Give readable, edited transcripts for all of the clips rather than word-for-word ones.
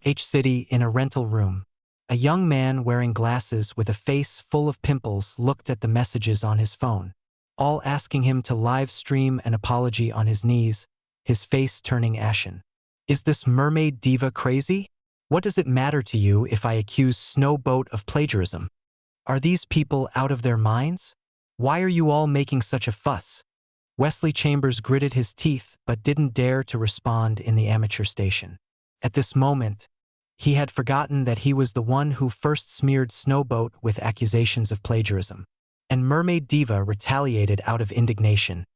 H-City in a rental room. A young man wearing glasses with a face full of pimples looked at the messages on his phone, all asking him to live stream an apology on his knees, his face turning ashen. Is this mermaid diva crazy? What does it matter to you if I accuse Snowboat of plagiarism? Are these people out of their minds? Why are you all making such a fuss? Wesley Chambers gritted his teeth but didn't dare to respond in the amateur station. At this moment, he had forgotten that he was the one who first smeared Snowboat with accusations of plagiarism. And Mermaid Diva retaliated out of indignation,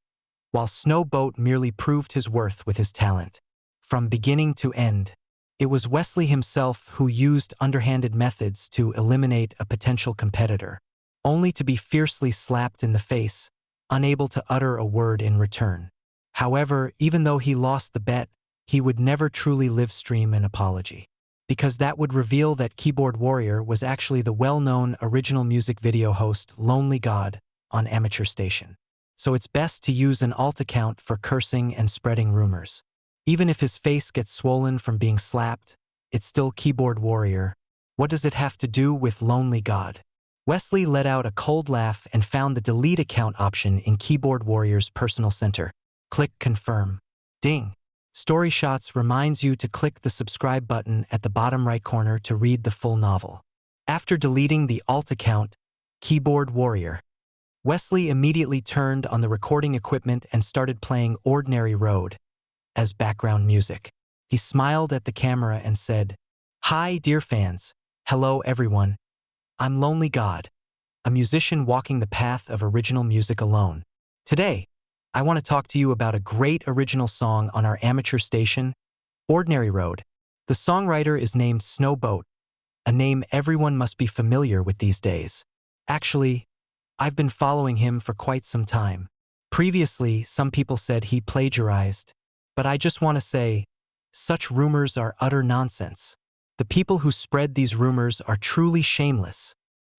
while Snowboat merely proved his worth with his talent. From beginning to end, it was Wesley himself who used underhanded methods to eliminate a potential competitor, only to be fiercely slapped in the face, unable to utter a word in return. However, even though he lost the bet, he would never truly live stream an apology, because that would reveal that Keyboard Warrior was actually the well-known original music video host Lonely God on amateur station. So it's best to use an alt account for cursing and spreading rumors. Even if his face gets swollen from being slapped, it's still Keyboard Warrior. What does it have to do with Lonely God? Wesley let out a cold laugh and found the delete account option in Keyboard Warrior's personal center. Click confirm. Ding. Story Shots reminds you to click the subscribe button at the bottom right corner to read the full novel. After deleting the alt account, Keyboard Warrior, Wesley immediately turned on the recording equipment and started playing Ordinary Road as background music. He smiled at the camera and said, "Hi, dear fans. Hello, everyone. I'm Lonely God, a musician walking the path of original music alone. Today, I want to talk to you about a great original song on our amateur station, Ordinary Road. The songwriter is named Snowboat, a name everyone must be familiar with these days. Actually, I've been following him for quite some time. Previously, some people said he plagiarized, but I just want to say, such rumors are utter nonsense. The people who spread these rumors are truly shameless."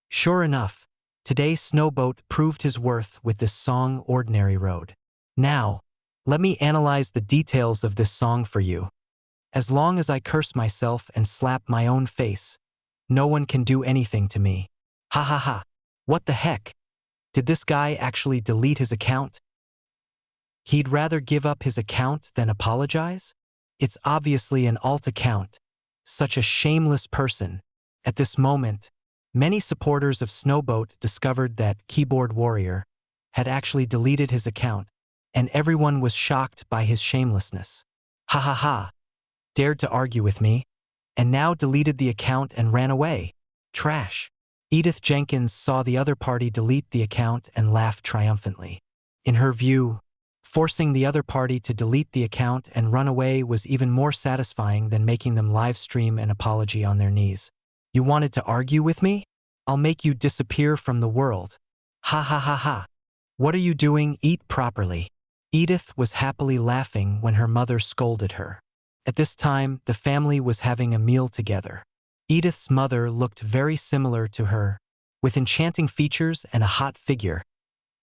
Sure enough, today Snowboat proved his worth with this song Ordinary Road. Now, let me analyze the details of this song for you. As long as I curse myself and slap my own face, no one can do anything to me. Ha ha ha. What the heck? Did this guy actually delete his account? He'd rather give up his account than apologize? It's obviously an alt account. Such a shameless person. At this moment, many supporters of Snowboat discovered that Keyboard Warrior had actually deleted his account, and everyone was shocked by his shamelessness. Ha ha ha. Dared to argue with me, and now deleted the account and ran away. Trash. Edith Jenkins saw the other party delete the account and laughed triumphantly. In her view, forcing the other party to delete the account and run away was even more satisfying than making them live stream an apology on their knees. You wanted to argue with me? I'll make you disappear from the world. Ha ha ha ha. What are you doing? Eat properly. Edith was happily laughing when her mother scolded her. At this time, the family was having a meal together. Edith's mother looked very similar to her, with enchanting features and a hot figure,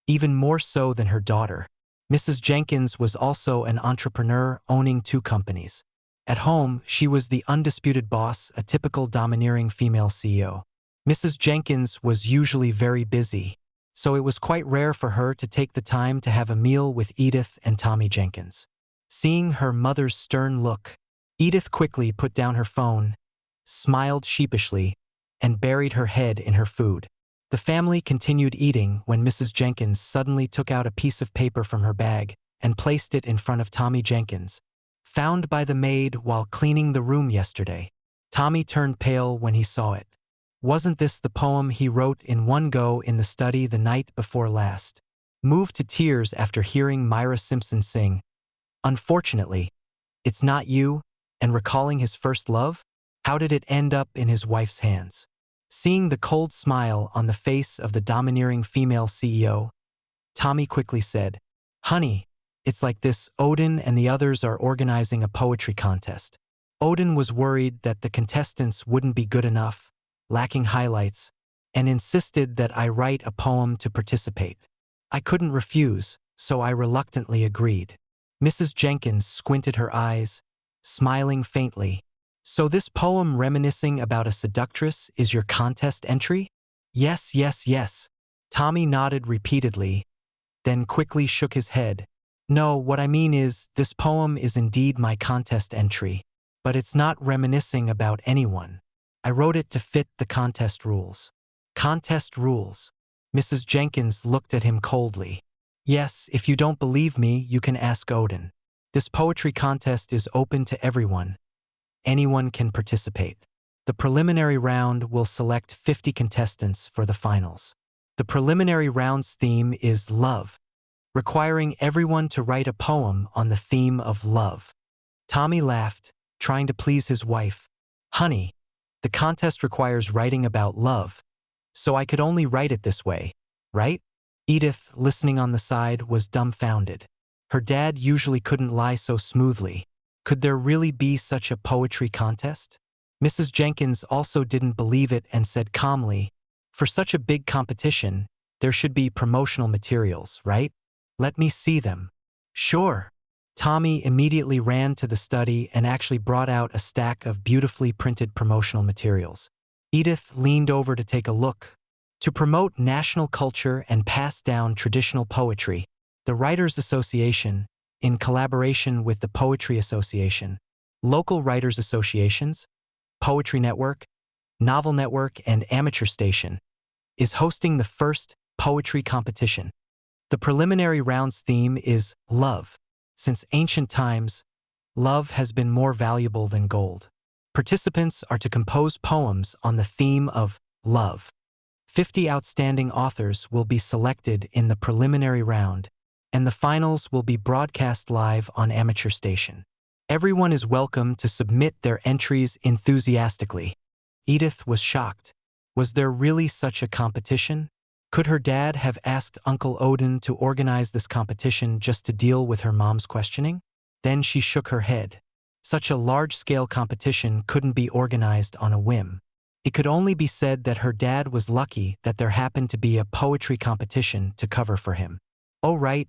even more so than her daughter. Mrs. Jenkins was also an entrepreneur owning 2 companies. At home, she was the undisputed boss, a typical domineering female CEO. Mrs. Jenkins was usually very busy, so it was quite rare for her to take the time to have a meal with Edith and Tommy Jenkins. Seeing her mother's stern look, Edith quickly put down her phone, smiled sheepishly, and buried her head in her food. The family continued eating when Mrs. Jenkins suddenly took out a piece of paper from her bag and placed it in front of Tommy Jenkins, found by the maid while cleaning the room yesterday. Tommy turned pale when he saw it. Wasn't this the poem he wrote in one go in the study the night before last? Moved to tears after hearing Myra Simpson sing, "Unfortunately, it's not you," and recalling his first love? How did it end up in his wife's hands? Seeing the cold smile on the face of the domineering female CEO, Tommy quickly said, "Honey, it's like this. Odin and the others are organizing a poetry contest." Odin was worried that the contestants wouldn't be good enough, lacking highlights, and insisted that I write a poem to participate. I couldn't refuse, so I reluctantly agreed. Mrs. Jenkins squinted her eyes, smiling faintly. So this poem reminiscing about a seductress is your contest entry? Yes, yes, yes. Tommy nodded repeatedly, then quickly shook his head. No, what I mean is, this poem is indeed my contest entry, but it's not reminiscing about anyone. I wrote it to fit the contest rules. Contest rules. Mrs. Jenkins looked at him coldly. Yes, if you don't believe me, you can ask Odin. This poetry contest is open to everyone. Anyone can participate. The preliminary round will select 50 contestants for the finals. The preliminary round's theme is love, requiring everyone to write a poem on the theme of love. Tommy laughed, trying to please his wife. Honey, the contest requires writing about love, so I could only write it this way, right? Edith, listening on the side, was dumbfounded. Her dad usually couldn't lie so smoothly. Could there really be such a poetry contest? Mrs. Jenkins also didn't believe it and said calmly, for such a big competition, there should be promotional materials, right? Let me see them. Sure. Tommy immediately ran to the study and actually brought out a stack of beautifully printed promotional materials. Edith leaned over to take a look. To promote national culture and pass down traditional poetry, the Writers Association, in collaboration with the Poetry Association, local writers associations, Poetry Network, Novel Network, and Amateur Station, is hosting the first poetry competition. The preliminary round's theme is love. Since ancient times, love has been more valuable than gold. Participants are to compose poems on the theme of love. 50 outstanding authors will be selected in the preliminary round, and the finals will be broadcast live on Amateur Station. Everyone is welcome to submit their entries enthusiastically. Edith was shocked. Was there really such a competition? Could her dad have asked Uncle Odin to organize this competition just to deal with her mom's questioning? Then she shook her head. Such a large-scale competition couldn't be organized on a whim. It could only be said that her dad was lucky that there happened to be a poetry competition to cover for him. Oh right,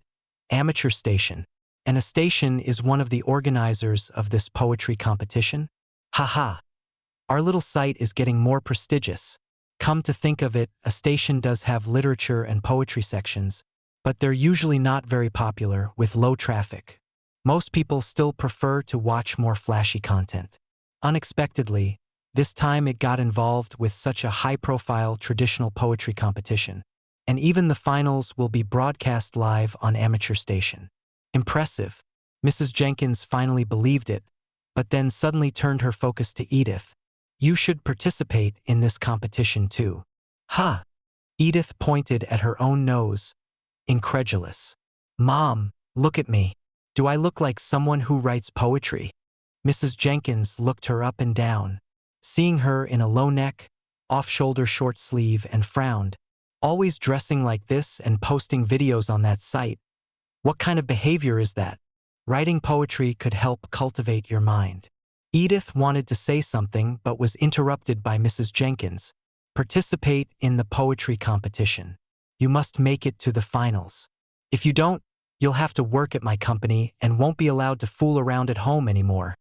Amateur Station. And a station is one of the organizers of this poetry competition? Haha. Our little site is getting more prestigious. Come to think of it, a station does have literature and poetry sections, but they're usually not very popular with low traffic. Most people still prefer to watch more flashy content. Unexpectedly, this time it got involved with such a high-profile traditional poetry competition, and even the finals will be broadcast live on Amateur Station. Impressive. Mrs. Jenkins finally believed it, but then suddenly turned her focus to Edith. You should participate in this competition too. Huh. Edith pointed at her own nose, incredulous. Mom, look at me. Do I look like someone who writes poetry? Mrs. Jenkins looked her up and down, seeing her in a low neck, off-shoulder short sleeve, and frowned. Always dressing like this and posting videos on that site. What kind of behavior is that? Writing poetry could help cultivate your mind. Edith wanted to say something but was interrupted by Mrs. Jenkins. Participate in the poetry competition. You must make it to the finals. If you don't, you'll have to work at my company and won't be allowed to fool around at home anymore.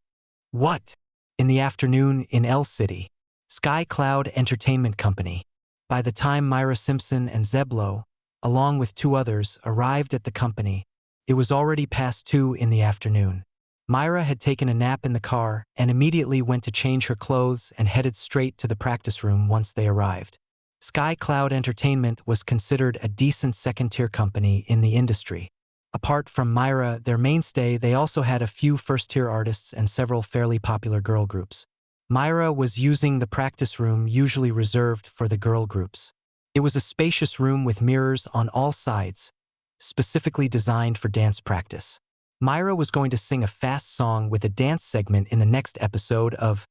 What? In the afternoon in L City, Sky Cloud Entertainment Company. By the time Myra Simpson and Zeb Lowe, along with 2 others, arrived at the company, it was already past 2 in the afternoon. Myra had taken a nap in the car and immediately went to change her clothes and headed straight to the practice room once they arrived. Sky Cloud Entertainment was considered a decent second-tier company in the industry. Apart from Myra, their mainstay, they also had a few first-tier artists and several fairly popular girl groups. Myra was using the practice room usually reserved for the girl groups. It was a spacious room with mirrors on all sides, specifically designed for dance practice. Myra was going to sing a fast song with a dance segment in the next episode of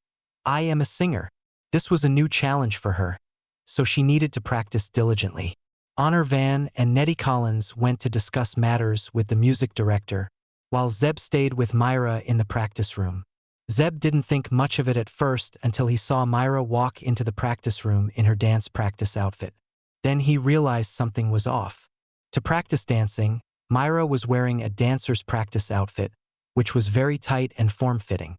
I Am a Singer. This was a new challenge for her, so she needed to practice diligently. Honor Van and Nettie Collins went to discuss matters with the music director, while Zeb stayed with Myra in the practice room. Zeb didn't think much of it at first until he saw Myra walk into the practice room in her dance practice outfit. Then he realized something was off. To practice dancing, Myra was wearing a dancer's practice outfit, which was very tight and form-fitting.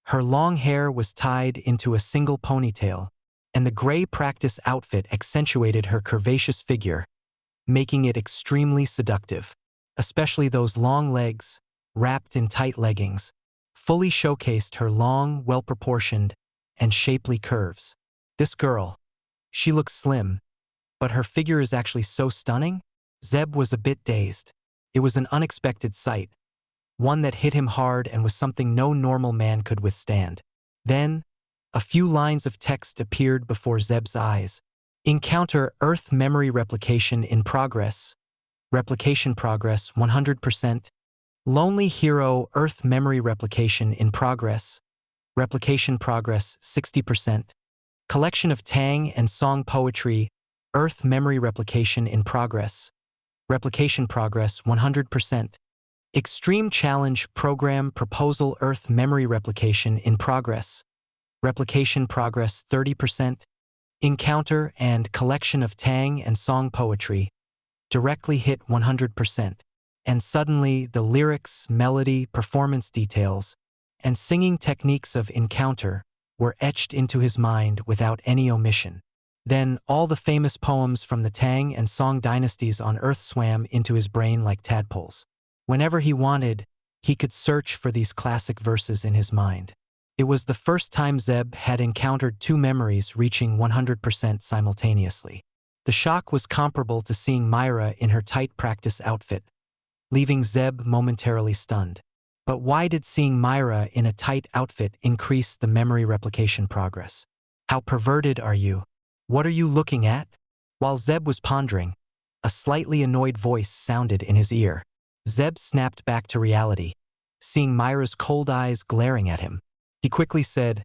Her long hair was tied into a single ponytail, and the gray practice outfit accentuated her curvaceous figure, making it extremely seductive. Especially those long legs, wrapped in tight leggings, fully showcased her long, well-proportioned, and shapely curves. This girl, she looks slim, but her figure is actually so stunning? Zeb was a bit dazed. It was an unexpected sight, one that hit him hard and was something no normal man could withstand. Then, a few lines of text appeared before Zeb's eyes. Encounter Earth memory replication in progress. Replication progress 100%. Lonely hero Earth memory replication in progress. Replication progress 60%. Collection of Tang and song poetry. Earth memory replication in progress. Replication progress 100%. Extreme challenge program proposal Earth memory replication in progress. Replication progress 30%. Encounter and collection of Tang and song poetry. Directly hit 100%. And suddenly the lyrics, melody, performance details, and singing techniques of Encounter were etched into his mind without any omission. Then all the famous poems from the Tang and Song dynasties on Earth swam into his brain like tadpoles. Whenever he wanted, he could search for these classic verses in his mind. It was the first time Zeb had encountered two memories reaching 100% simultaneously. The shock was comparable to seeing Myra in her tight practice outfit, leaving Zeb momentarily stunned. But why did seeing Myra in a tight outfit increase the memory replication progress? How perverted are you? What are you looking at? While Zeb was pondering, a slightly annoyed voice sounded in his ear. Zeb snapped back to reality, seeing Myra's cold eyes glaring at him. He quickly said,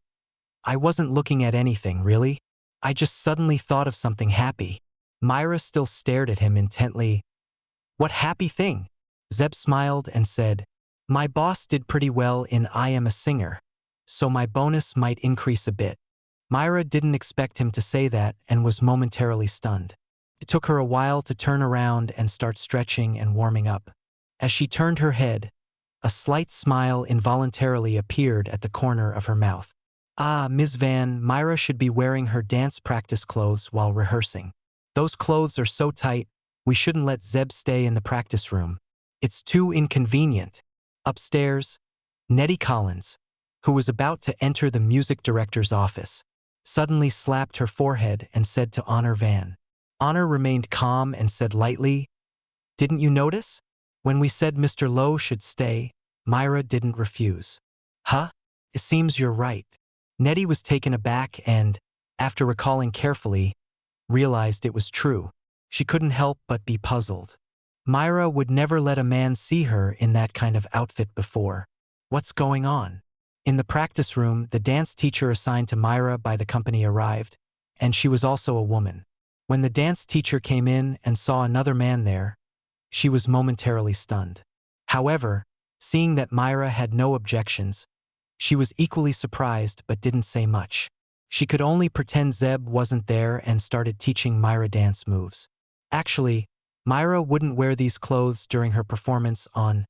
"I wasn't looking at anything, really. I just suddenly thought of something happy." Myra still stared at him intently. "What happy thing?" Zeb smiled and said, "My boss did pretty well in I Am a Singer, so my bonus might increase a bit." Myra didn't expect him to say that and was momentarily stunned. It took her a while to turn around and start stretching and warming up. As she turned her head, a slight smile involuntarily appeared at the corner of her mouth. "Ah, Ms. Van, Myra should be wearing her dance practice clothes while rehearsing. Those clothes are so tight, we shouldn't let Zeb stay in the practice room. It's too inconvenient." Upstairs, Nettie Collins, who was about to enter the music director's office, suddenly slapped her forehead and said to Honor Van. Honor remained calm and said lightly, "Didn't you notice? When we said Mr. Lowe should stay, Myra didn't refuse." "Huh? It seems you're right." Nettie was taken aback and, after recalling carefully, realized it was true. She couldn't help but be puzzled. Myra would never let a man see her in that kind of outfit before. What's going on? In the practice room, the dance teacher assigned to Myra by the company arrived, and she was also a woman. When the dance teacher came in and saw another man there, she was momentarily stunned. However, seeing that Myra had no objections, she was equally surprised but didn't say much. She could only pretend Zeb wasn't there and started teaching Myra dance moves. Actually, Myra wouldn't wear these clothes during her performance on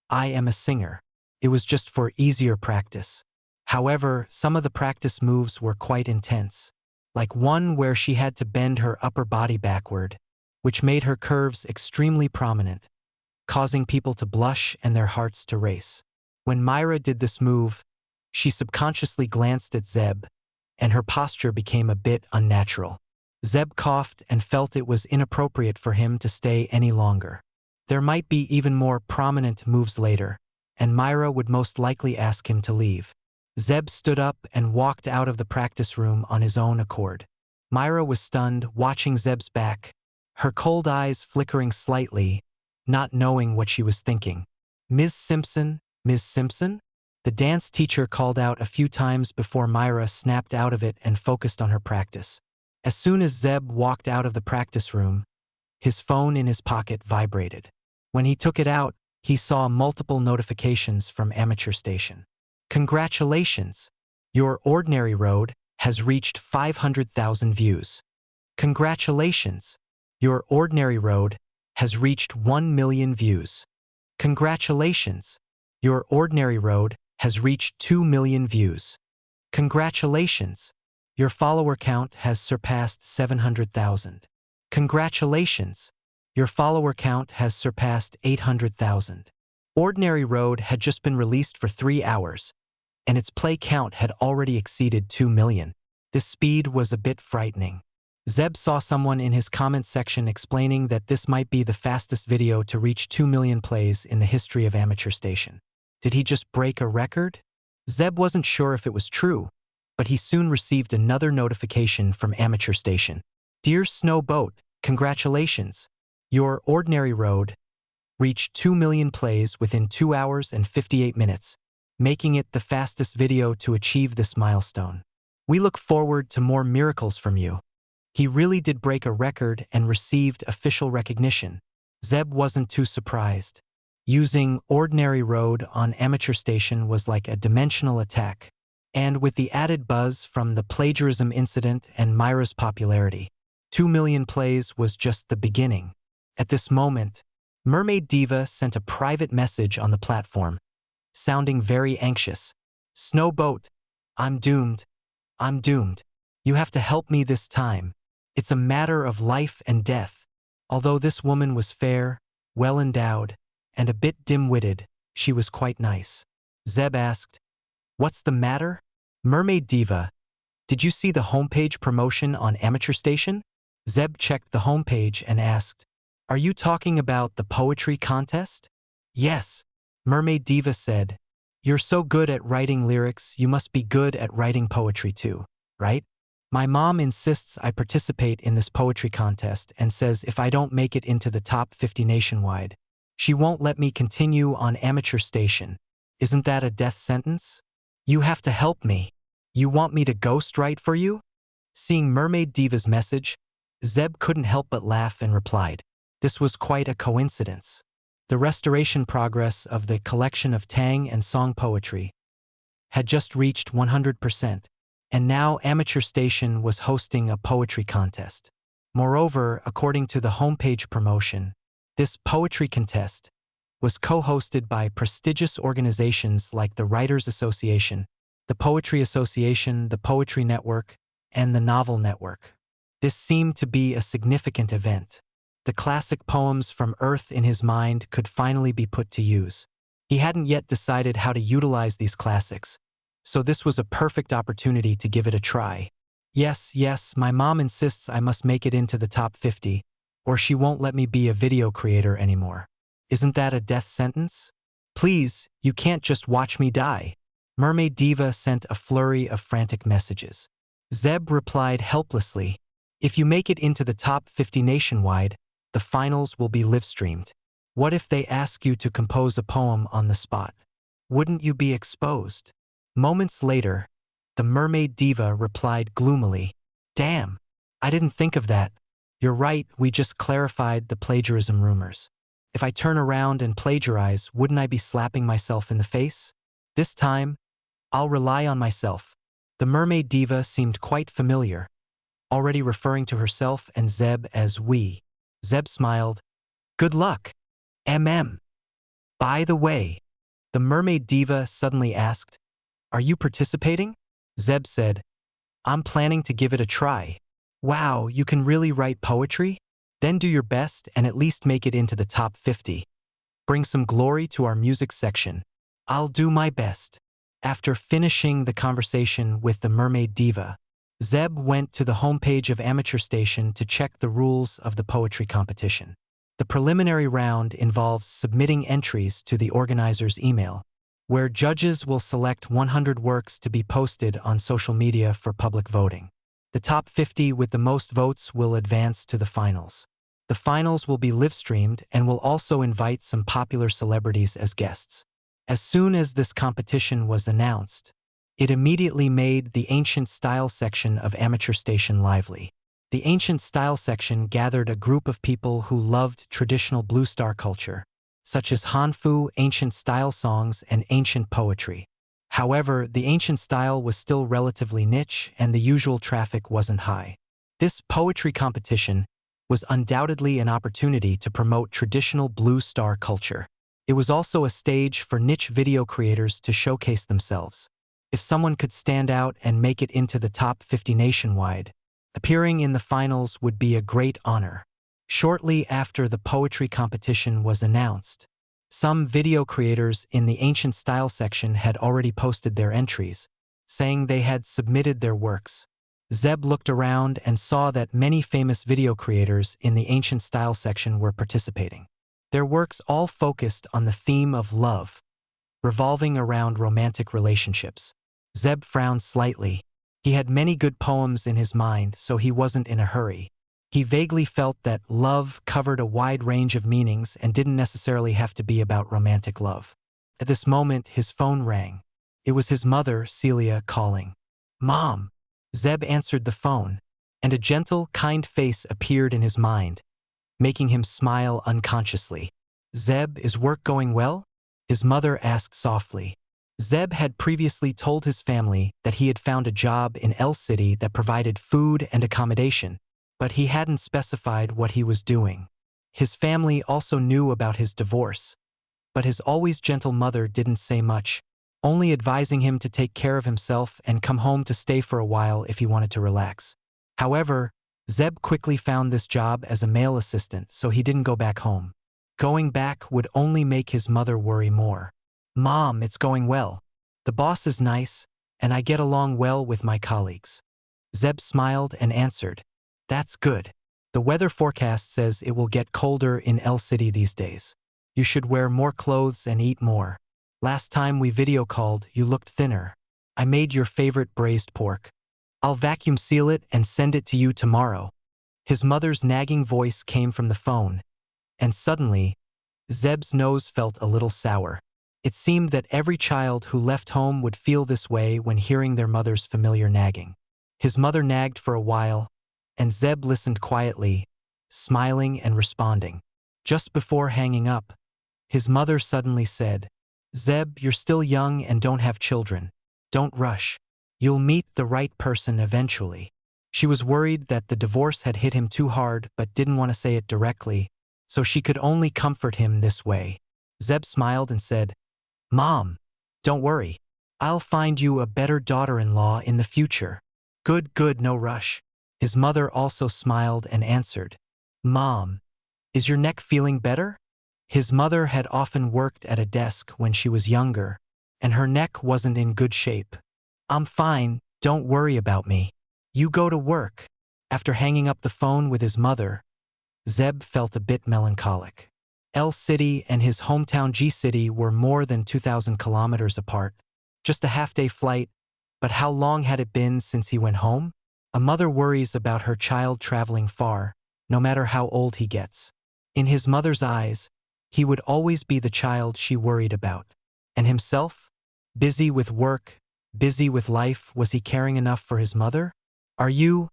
I Am a Singer. It was just for easier practice. However, some of the practice moves were quite intense, like one where she had to bend her upper body backward, which made her curves extremely prominent, causing people to blush and their hearts to race. When Myra did this move, she subconsciously glanced at Zeb, and her posture became a bit unnatural. Zeb coughed and felt it was inappropriate for him to stay any longer. There might be even more prominent moves later, and Myra would most likely ask him to leave. Zeb stood up and walked out of the practice room on his own accord. Myra was stunned, watching Zeb's back, her cold eyes flickering slightly, not knowing what she was thinking. "Ms. Simpson, Ms. Simpson?" The dance teacher called out a few times before Myra snapped out of it and focused on her practice. As soon as Zeb walked out of the practice room, his phone in his pocket vibrated. When he took it out, he saw multiple notifications from Amateur Station. "Congratulations! Your Ordinary Road has reached 500,000 views. Congratulations! Your Ordinary Road has reached 1 million views. Congratulations! Your Ordinary Road has reached 2 million views. Congratulations! Your follower count has surpassed 700,000. Congratulations! Your follower count has surpassed 800,000. Ordinary Road had just been released for 3 hours, and its play count had already exceeded 2 million. This speed was a bit frightening. Zeb saw someone in his comments section explaining that this might be the fastest video to reach 2 million plays in the history of Amateur Station. Did he just break a record? Zeb wasn't sure if it was true, but he soon received another notification from Amateur Station. Dear Snow Boat, congratulations! Your Ordinary Road reached 2 million plays within 2 hours and 58 minutes, making it the fastest video to achieve this milestone. We look forward to more miracles from you. He really did break a record and received official recognition. Zeb wasn't too surprised. Using Ordinary Road on Amateur Station was like a dimensional attack. And with the added buzz from the plagiarism incident and Myra's popularity, 2 million plays was just the beginning. At this moment, Mermaid Diva sent a private message on the platform, sounding very anxious. Snow Boat, I'm doomed. I'm doomed. You have to help me this time. It's a matter of life and death. Although this woman was fair, well-endowed, and a bit dim-witted, she was quite nice. Zeb asked, What's the matter? Mermaid Diva, did you see the homepage promotion on Amateur Station? Zeb checked the homepage and asked, Are you talking about the poetry contest? Yes, Mermaid Diva said. You're so good at writing lyrics, you must be good at writing poetry too, right? My mom insists I participate in this poetry contest and says if I don't make it into the top 50 nationwide, she won't let me continue on Amateur Station. Isn't that a death sentence? You have to help me. You want me to ghostwrite for you? Seeing Mermaid Diva's message, Zeb couldn't help but laugh and replied, This was quite a coincidence. The restoration progress of the collection of Tang and song poetry had just reached 100%. And now Amateur Station was hosting a poetry contest. Moreover, according to the homepage promotion, this poetry contest was co-hosted by prestigious organizations like the Writers Association, the Poetry Association, the Poetry Network, and the Novel Network. This seemed to be a significant event. The classic poems from Earth in his mind could finally be put to use. He hadn't yet decided how to utilize these classics, so this was a perfect opportunity to give it a try. Yes, my mom insists I must make it into the top 50, or she won't let me be a video creator anymore. Isn't that a death sentence? Please, you can't just watch me die. Mermaid Diva sent a flurry of frantic messages. Zeb replied helplessly, If you make it into the top 50 nationwide, the finals will be live-streamed. What if they ask you to compose a poem on the spot? Wouldn't you be exposed? Moments later, the Mermaid Diva replied gloomily, Damn, I didn't think of that. You're right, we just clarified the plagiarism rumors. If I turn around and plagiarize, wouldn't I be slapping myself in the face? This time, I'll rely on myself. The Mermaid Diva seemed quite familiar, already referring to herself and Zeb as we. Zeb smiled. Good luck, MM. By the way, the Mermaid Diva suddenly asked, Are you participating? Zeb said, I'm planning to give it a try. Wow, you can really write poetry? Then do your best and at least make it into the top 50. Bring some glory to our music section. I'll do my best. After finishing the conversation with the Mermaid Diva, Zeb went to the homepage of Amateur Station to check the rules of the poetry competition. The preliminary round involves submitting entries to the organizer's email, where judges will select 100 works to be posted on social media for public voting. The top 50 with the most votes will advance to the finals. The finals will be live-streamed and will also invite some popular celebrities as guests. As soon as this competition was announced, it immediately made the Ancient Style section of Amateur Station lively. The Ancient Style section gathered a group of people who loved traditional Blue Star culture, such as Hanfu, ancient style songs, and ancient poetry. However, the ancient style was still relatively niche and the usual traffic wasn't high. This poetry competition was undoubtedly an opportunity to promote traditional Blue Star culture. It was also a stage for niche video creators to showcase themselves. If someone could stand out and make it into the top 50 nationwide, appearing in the finals would be a great honor. Shortly after the poetry competition was announced, some video creators in the ancient style section had already posted their entries, saying they had submitted their works. Zeb looked around and saw that many famous video creators in the ancient style section were participating. Their works all focused on the theme of love, revolving around romantic relationships. Zeb frowned slightly. He had many good poems in his mind, so he wasn't in a hurry. He vaguely felt that love covered a wide range of meanings and didn't necessarily have to be about romantic love. At this moment, his phone rang. It was his mother, Celia, calling. "Mom!" Zeb answered the phone, and a gentle, kind face appeared in his mind, making him smile unconsciously. "Zeb, is work going well?" his mother asked softly. Zeb had previously told his family that he had found a job in El City that provided food and accommodation, but he hadn't specified what he was doing. His family also knew about his divorce, but his always gentle mother didn't say much, only advising him to take care of himself and come home to stay for a while if he wanted to relax. However, Zeb quickly found this job as a mail assistant, so he didn't go back home. Going back would only make his mother worry more. "Mom, it's going well. The boss is nice, and I get along well with my colleagues." Zeb smiled and answered, "That's good. The weather forecast says it will get colder in El City these days. You should wear more clothes and eat more. Last time we video called, you looked thinner. I made your favorite braised pork. I'll vacuum seal it and send it to you tomorrow." His mother's nagging voice came from the phone, and suddenly, Zeb's nose felt a little sour. It seemed that every child who left home would feel this way when hearing their mother's familiar nagging. His mother nagged for a while, and Zeb listened quietly, smiling and responding. Just before hanging up, his mother suddenly said, "Zeb, you're still young and don't have children. Don't rush. You'll meet the right person eventually." She was worried that the divorce had hit him too hard but didn't want to say it directly, so she could only comfort him this way. Zeb smiled and said, "Mom, don't worry. I'll find you a better daughter-in-law in the future." Good, no rush." His mother also smiled and answered, "Mom, is your neck feeling better?" His mother had often worked at a desk when she was younger, and her neck wasn't in good shape. "I'm fine, don't worry about me. You go to work." After hanging up the phone with his mother, Zeb felt a bit melancholic. El City and his hometown G City were more than 2,000 kilometers apart. Just a half-day flight, but how long had it been since he went home? A mother worries about her child traveling far, no matter how old he gets. In his mother's eyes, he would always be the child she worried about. And himself? Busy with work, busy with life, was he caring enough for his mother? "Are you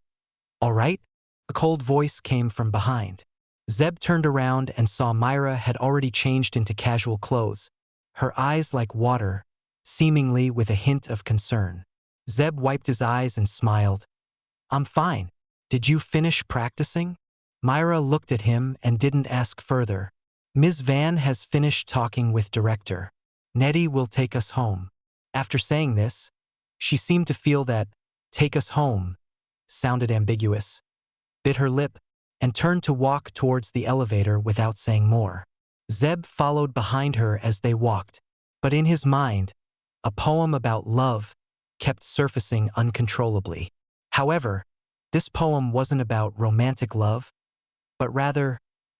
all right?" A cold voice came from behind. Zeb turned around and saw Myra had already changed into casual clothes, her eyes like water, seemingly with a hint of concern. Zeb wiped his eyes and smiled. "I'm fine. Did you finish practicing?" Myra looked at him and didn't ask further. "Ms. Van has finished talking with director. Nettie will take us home." After saying this, she seemed to feel that "take us home" sounded ambiguous, bit her lip, and turned to walk towards the elevator without saying more. Zeb followed behind her as they walked, but in his mind, a poem about love kept surfacing uncontrollably. However, this poem wasn't about romantic love, but rather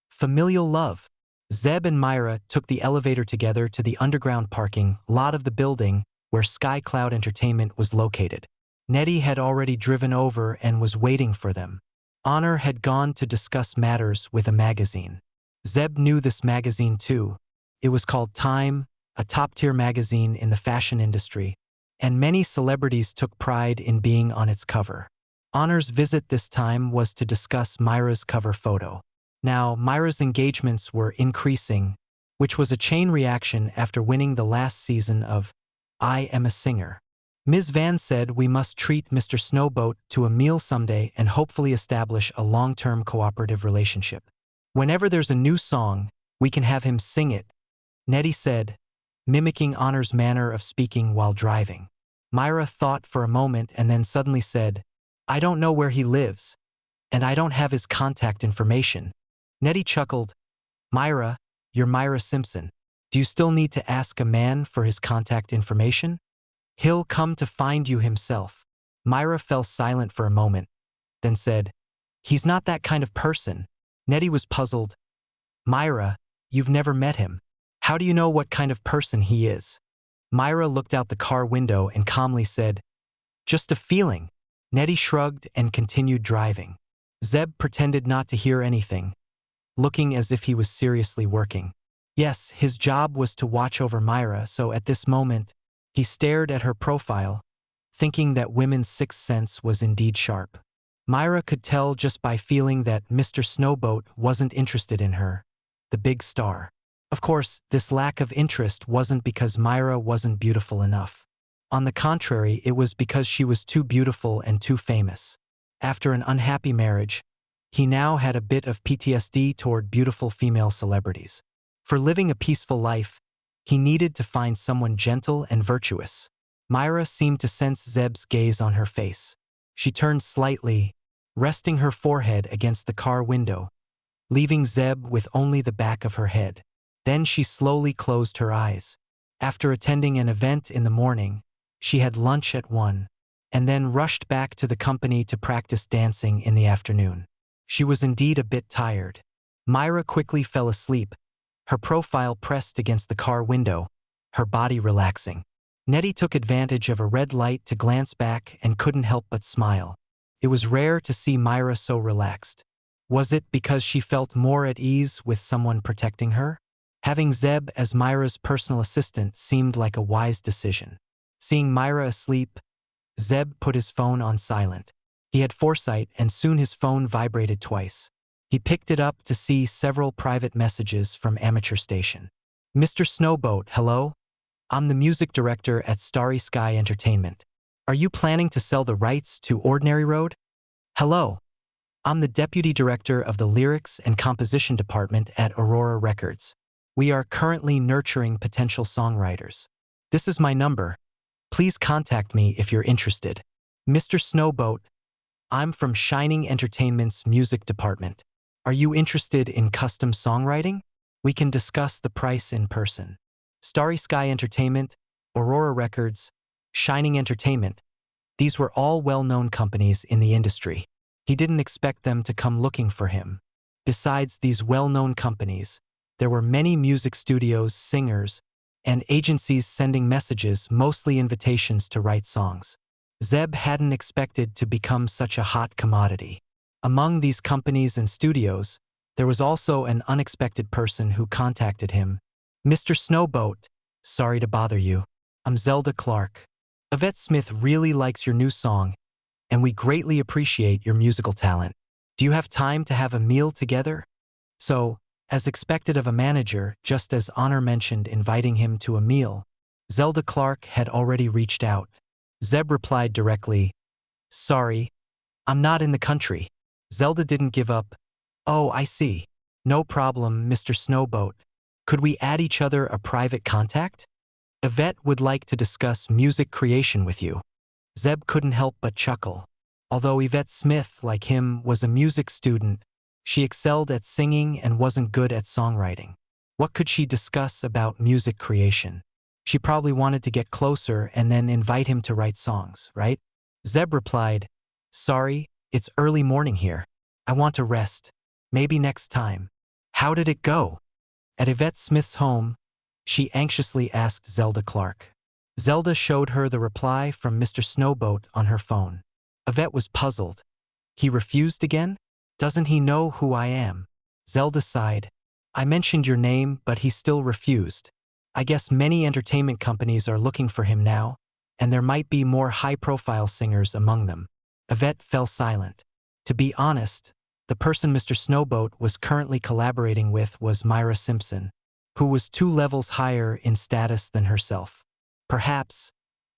familial love. Zeb and Myra took the elevator together to the underground parking lot of the building where Sky Cloud Entertainment was located. Nettie had already driven over and was waiting for them. Honor had gone to discuss matters with a magazine. Zeb knew this magazine too. It was called Time, a top-tier magazine in the fashion industry, and many celebrities took pride in being on its cover. Honor's visit this time was to discuss Myra's cover photo. Now, Myra's engagements were increasing, which was a chain reaction after winning the last season of I Am a Singer. Ms. Van said we must treat Mr. Snowboat to a meal someday and hopefully establish a long-term cooperative relationship. Whenever there's a new song, we can have him sing it, Nettie said, mimicking Honor's manner of speaking while driving. Myra thought for a moment and then suddenly said, I don't know where he lives, and I don't have his contact information. Nettie chuckled, Myra, you're Myra Simpson. Do you still need to ask a man for his contact information? He'll come to find you himself. Myra fell silent for a moment, then said, he's not that kind of person. Nettie was puzzled. Myra, you've never met him. How do you know what kind of person he is? Myra looked out the car window and calmly said, just a feeling. Nettie shrugged and continued driving. Zeb pretended not to hear anything, looking as if he was seriously working. Yes, his job was to watch over Myra, so at this moment, he stared at her profile, thinking that women's sixth sense was indeed sharp. Myra could tell just by feeling that Mr. Snowboat wasn't interested in her, the big star. Of course, this lack of interest wasn't because Myra wasn't beautiful enough. On the contrary, it was because she was too beautiful and too famous. After an unhappy marriage, he now had a bit of PTSD toward beautiful female celebrities. For living a peaceful life, he needed to find someone gentle and virtuous. Myra seemed to sense Zeb's gaze on her face. She turned slightly, resting her forehead against the car window, leaving Zeb with only the back of her head. Then she slowly closed her eyes. After attending an event in the morning, she had lunch at 1, and then rushed back to the company to practice dancing in the afternoon. She was indeed a bit tired. Myra quickly fell asleep, her profile pressed against the car window, her body relaxing. Nettie took advantage of a red light to glance back and couldn't help but smile. It was rare to see Myra so relaxed. Was it because she felt more at ease with someone protecting her? Having Zeb as Myra's personal assistant seemed like a wise decision. Seeing Myra asleep, Zeb put his phone on silent. He had foresight, and soon his phone vibrated twice. He picked it up to see several private messages from amateur station. Mr. Snowboat, hello? I'm the music director at Starry Sky Entertainment. Are you planning to sell the rights to Ordinary Road? Hello. I'm the deputy director of the lyrics and composition department at Aurora Records. We are currently nurturing potential songwriters. This is my number. Please contact me if you're interested. Mr. Snowboat, I'm from Shining Entertainment's music department. Are you interested in custom songwriting? We can discuss the price in person. Starry Sky Entertainment, Aurora Records, Shining Entertainment. These were all well-known companies in the industry. He didn't expect them to come looking for him. Besides these well-known companies, there were many music studios, singers, and agencies sending messages, mostly invitations to write songs. Zeb hadn't expected to become such a hot commodity. Among these companies and studios, there was also an unexpected person who contacted him. Mr. Snowboat, sorry to bother you. I'm Zelda Clark. Yvette Smith really likes your new song, and we greatly appreciate your musical talent. Do you have time to have a meal together? So, as expected of a manager, just as Honor mentioned inviting him to a meal, Zelda Clark had already reached out. Zeb replied directly, sorry, I'm not in the country. Zelda didn't give up. Oh, I see. No problem, Mr. Snowboat. Could we add each other a private contact? Yvette would like to discuss music creation with you. Zeb couldn't help but chuckle. Although Yvette Smith, like him, was a music student, she excelled at singing and wasn't good at songwriting. What could she discuss about music creation? She probably wanted to get closer and then invite him to write songs, right? Zeb replied, sorry, it's early morning here. I want to rest. Maybe next time. How did it go? At Yvette Smith's home, she anxiously asked Zelda Clark. Zelda showed her the reply from Mr. Snowboat on her phone. Yvette was puzzled. He refused again? Doesn't he know who I am? Zelda sighed. I mentioned your name, but he still refused. I guess many entertainment companies are looking for him now, and there might be more high-profile singers among them. Yvette fell silent. To be honest, the person Mr. Snowboat was currently collaborating with was Myra Simpson, who was 2 levels higher in status than herself. Perhaps,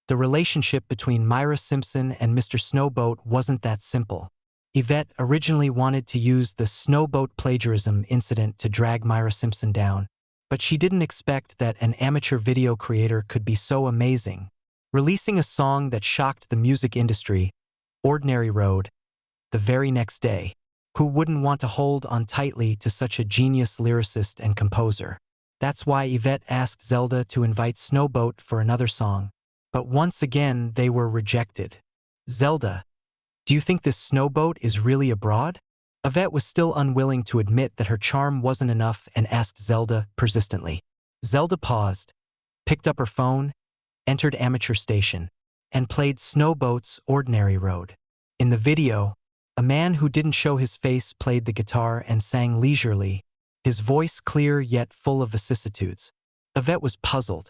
the relationship between Myra Simpson and Mr. Snowboat wasn't that simple. Yvette originally wanted to use the Snowboat plagiarism incident to drag Myra Simpson down, but she didn't expect that an amateur video creator could be so amazing. Releasing a song that shocked the music industry, Ordinary Road, the very next day. Who wouldn't want to hold on tightly to such a genius lyricist and composer? That's why Yvette asked Zelda to invite Snowboat for another song. But once again, they were rejected. Zelda, do you think this Snowboat is really abroad? Yvette was still unwilling to admit that her charm wasn't enough and asked Zelda persistently. Zelda paused, picked up her phone, entered amateur station, and played Snowboat's Ordinary Road. In the video, a man who didn't show his face played the guitar and sang leisurely, his voice clear yet full of vicissitudes. Yvette was puzzled,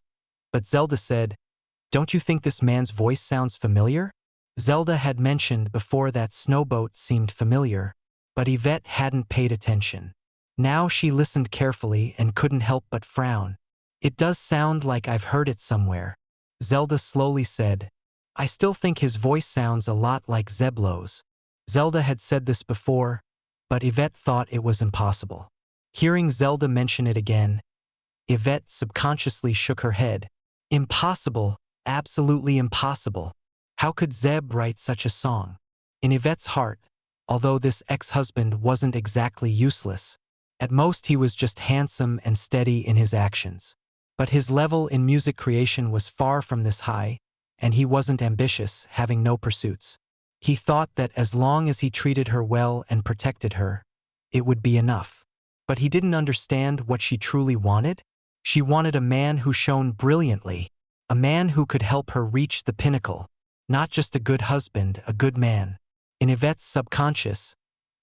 but Zelda said, "Don't you think this man's voice sounds familiar?" Zelda had mentioned before that Snowboat seemed familiar, but Yvette hadn't paid attention. Now she listened carefully and couldn't help but frown. "It does sound like I've heard it somewhere," Zelda slowly said. "I still think his voice sounds a lot like Zeb Lowe's." Zelda had said this before, but Yvette thought it was impossible. Hearing Zelda mention it again, Yvette subconsciously shook her head. Impossible, absolutely impossible. How could Zeb write such a song? In Yvette's heart, although this ex-husband wasn't exactly useless, at most he was just handsome and steady in his actions. But his level in music creation was far from this high, and he wasn't ambitious, having no pursuits. He thought that as long as he treated her well and protected her, it would be enough. But he didn't understand what she truly wanted. She wanted a man who shone brilliantly, a man who could help her reach the pinnacle, not just a good husband, a good man. In Yvette's subconscious,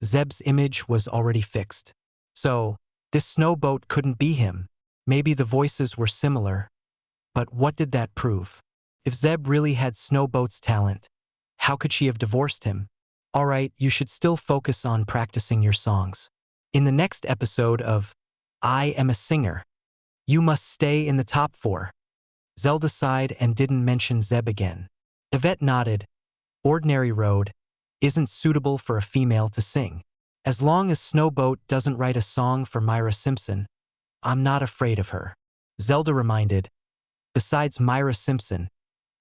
Zeb's image was already fixed. So, this Snowboat couldn't be him. Maybe the voices were similar, but what did that prove? If Zeb really had Snowboat's talent, how could she have divorced him? Alright, you should still focus on practicing your songs. In the next episode of I Am a Singer, you must stay in the top 4. Zelda sighed and didn't mention Zeb again. Yvette nodded. Ordinary Road isn't suitable for a female to sing. As long as Snowboat doesn't write a song for Myra Simpson, I'm not afraid of her. Zelda reminded. Besides Myra Simpson,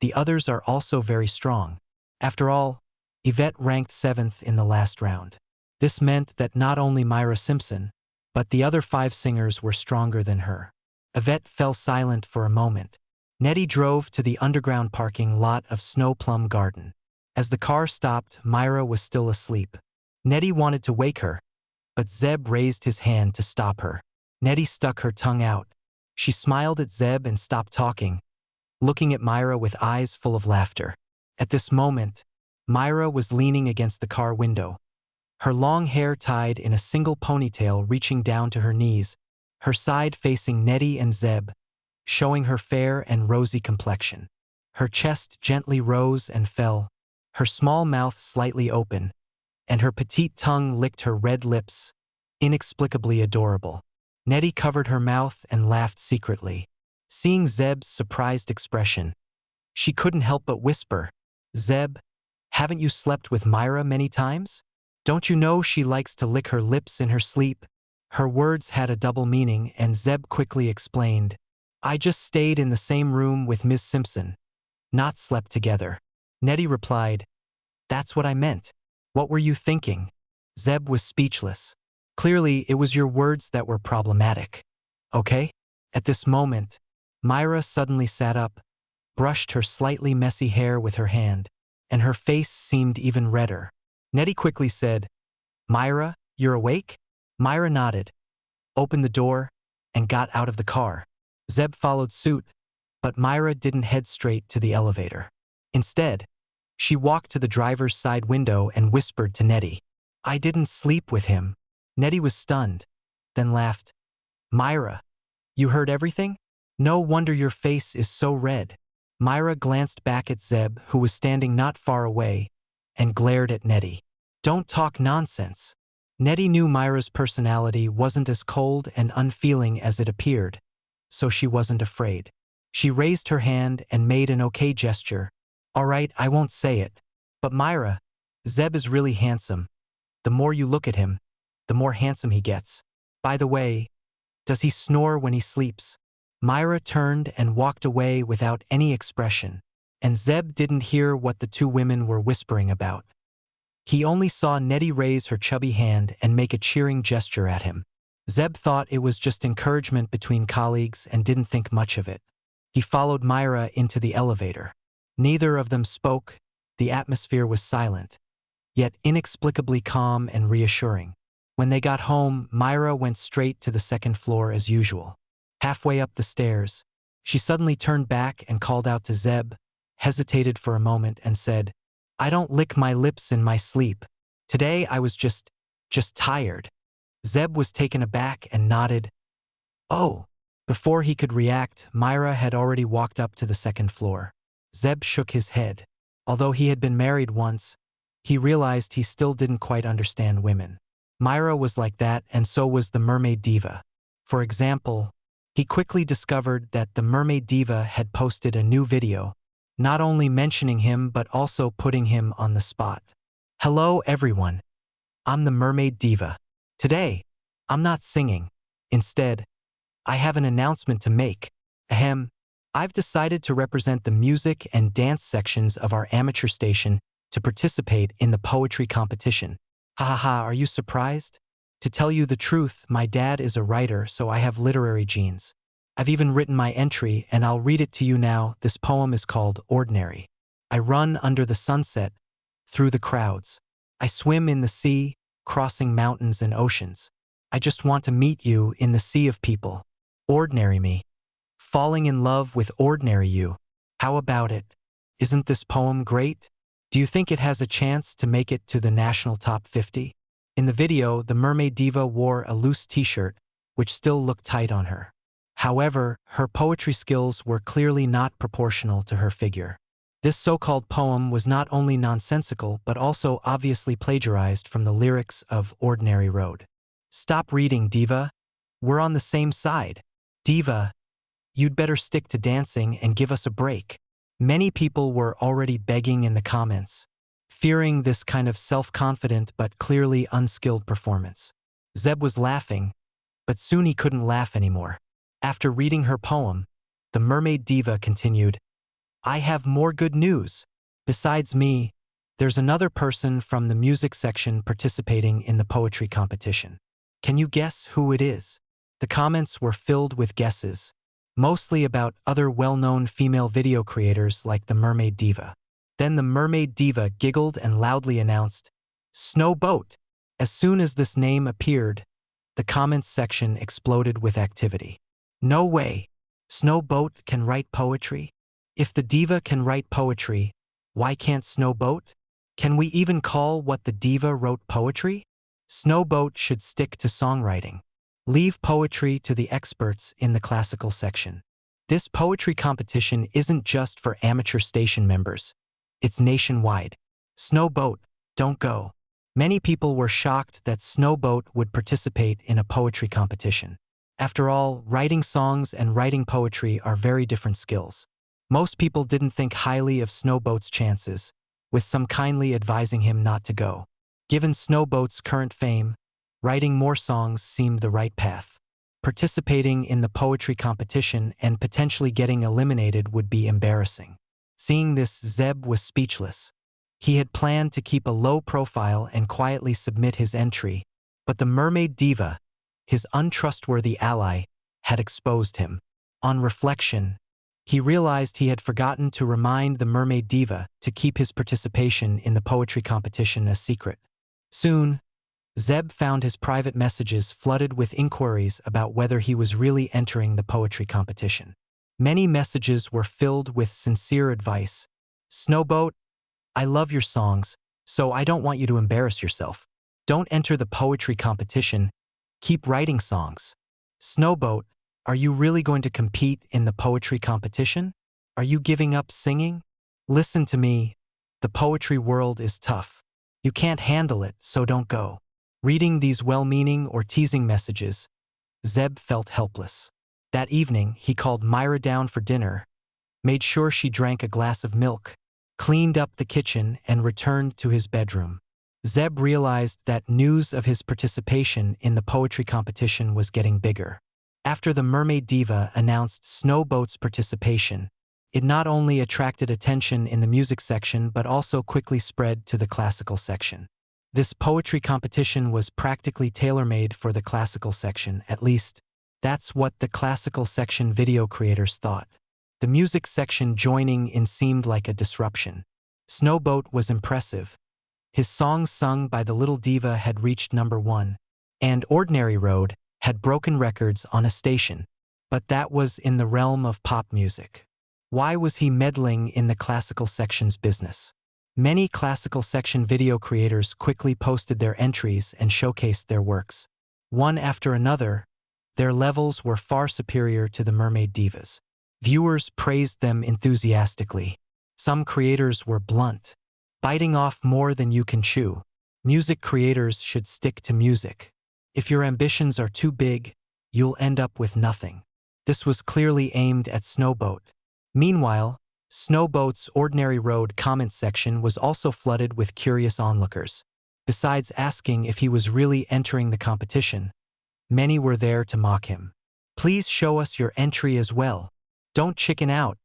the others are also very strong. After all, Yvette ranked 7th in the last round. This meant that not only Myra Simpson, but the other 5 singers were stronger than her. Yvette fell silent for a moment. Nettie drove to the underground parking lot of Snow Plum Garden. As the car stopped, Myra was still asleep. Nettie wanted to wake her, but Zeb raised his hand to stop her. Nettie stuck her tongue out. She smiled at Zeb and stopped talking, looking at Myra with eyes full of laughter. At this moment, Myra was leaning against the car window, her long hair tied in a single ponytail reaching down to her knees, her side facing Nettie and Zeb, showing her fair and rosy complexion. Her chest gently rose and fell, her small mouth slightly open, and her petite tongue licked her red lips, inexplicably adorable. Nettie covered her mouth and laughed secretly. Seeing Zeb's surprised expression, she couldn't help but whisper, "Zeb, haven't you slept with Myra many times? Don't you know she likes to lick her lips in her sleep?" Her words had a double meaning, and Zeb quickly explained, "I just stayed in the same room with Ms. Simpson, not slept together." Nettie replied, "That's what I meant. What were you thinking?" Zeb was speechless. Clearly, it was your words that were problematic. Okay? At this moment, Myra suddenly sat up, brushed her slightly messy hair with her hand, and her face seemed even redder. Nettie quickly said, "Myra, you're awake?" Myra nodded, opened the door, and got out of the car. Zeb followed suit, but Myra didn't head straight to the elevator. Instead, she walked to the driver's side window and whispered to Nettie, "I didn't sleep with him." Nettie was stunned, then laughed. "Myra, you heard everything? No wonder your face is so red." Myra glanced back at Zeb, who was standing not far away, and glared at Nettie. "Don't talk nonsense." Nettie knew Myra's personality wasn't as cold and unfeeling as it appeared, so she wasn't afraid. She raised her hand and made an okay gesture. "All right, I won't say it. But Myra, Zeb is really handsome. The more you look at him, the more handsome he gets. By the way, Does he snore when he sleeps? Myra turned and walked away without any expression, and Zeb didn't hear what the two women were whispering about. He only saw Nettie raise her chubby hand and make a cheering gesture at him. Zeb thought it was just encouragement between colleagues and didn't think much of it. He followed Myra into the elevator. Neither of them spoke. The atmosphere was silent, yet inexplicably calm and reassuring. When they got home, Myra went straight to the second floor as usual. Halfway up the stairs, she suddenly turned back and called out to Zeb, hesitated for a moment and said, "I don't lick my lips in my sleep. Today I was just tired." Zeb was taken aback and nodded. "Oh." Before he could react, Myra had already walked up to the second floor. Zeb shook his head. Although he had been married once, he realized he still didn't quite understand women. Myra was like that, and so was the mermaid diva. For example, he quickly discovered that the mermaid diva had posted a new video, not only mentioning him but also putting him on the spot. "Hello everyone. I'm the mermaid diva. Today, I'm not singing. Instead, I have an announcement to make. Ahem. I've decided to represent the music and dance sections of our amateur station to participate in the poetry competition. Ha ha ha, are you surprised? To tell you the truth, my dad is a writer, so I have literary genes. I've even written my entry, and I'll read it to you now. This poem is called Ordinary. I run under the sunset, through the crowds. I swim in the sea, crossing mountains and oceans. I just want to meet you in the sea of people. Ordinary me. Falling in love with ordinary you. How about it? Isn't this poem great? Do you think it has a chance to make it to the national top 50? In the video, the mermaid diva wore a loose t-shirt, which still looked tight on her. However, her poetry skills were clearly not proportional to her figure. This so-called poem was not only nonsensical but also obviously plagiarized from the lyrics of Ordinary Road. Stop reading, diva. We're on the same side. Diva, you'd better stick to dancing and give us a break. Many people were already begging in the comments, fearing this kind of self-confident but clearly unskilled performance. Zeb was laughing, but soon he couldn't laugh anymore. After reading her poem, the mermaid diva continued, I have more good news. Besides me, there's another person from the music section participating in the poetry competition. Can you guess who it is? The comments were filled with guesses, mostly about other well-known female video creators like the mermaid diva. Then the mermaid diva giggled and loudly announced, Snow Boat. As soon as this name appeared, the comments section exploded with activity. No way. Snow Boat can write poetry? If the diva can write poetry, why can't Snow Boat? Can we even call what the diva wrote poetry? Snow Boat should stick to songwriting. Leave poetry to the experts in the classical section. This poetry competition isn't just for amateur station members. It's nationwide. Snow Boat, don't go. Many people were shocked that Snow Boat would participate in a poetry competition. After all, writing songs and writing poetry are very different skills. Most people didn't think highly of Snow Boat's chances, with some kindly advising him not to go. Given Snow Boat's current fame, writing more songs seemed the right path. Participating in the poetry competition and potentially getting eliminated would be embarrassing. Seeing this, Zeb was speechless. He had planned to keep a low profile and quietly submit his entry, but the mermaid diva, his untrustworthy ally, had exposed him. On reflection, he realized he had forgotten to remind the mermaid diva to keep his participation in the poetry competition a secret. Soon, Zeb found his private messages flooded with inquiries about whether he was really entering the poetry competition. Many messages were filled with sincere advice. Snowboat, I love your songs, so I don't want you to embarrass yourself. Don't enter the poetry competition. Keep writing songs. Snowboat, are you really going to compete in the poetry competition? Are you giving up singing? Listen to me. The poetry world is tough. You can't handle it, so don't go. Reading these well-meaning or teasing messages, Zeb felt helpless. That evening, he called Myra down for dinner, made sure she drank a glass of milk, cleaned up the kitchen, and returned to his bedroom. Zeb realized that news of his participation in the poetry competition was getting bigger. After the mermaid diva announced Snowboat's participation, it not only attracted attention in the music section but also quickly spread to the classical section. This poetry competition was practically tailor-made for the classical section, at least that's what the classical section video creators thought. The music section joining in seemed like a disruption. Snowboat was impressive. His songs sung by the little diva had reached #1, and Ordinary Road had broken records on a station. But that was in the realm of pop music. Why was he meddling in the classical section's business? Many classical section video creators quickly posted their entries and showcased their works. One after another, their levels were far superior to the mermaid divas. Viewers praised them enthusiastically. Some creators were blunt, biting off more than you can chew. Music creators should stick to music. If your ambitions are too big, you'll end up with nothing. This was clearly aimed at Snowboat. Meanwhile, Snowboat's Ordinary Road comment section was also flooded with curious onlookers. Besides asking if he was really entering the competition, many were there to mock him. Please show us your entry as well. Don't chicken out.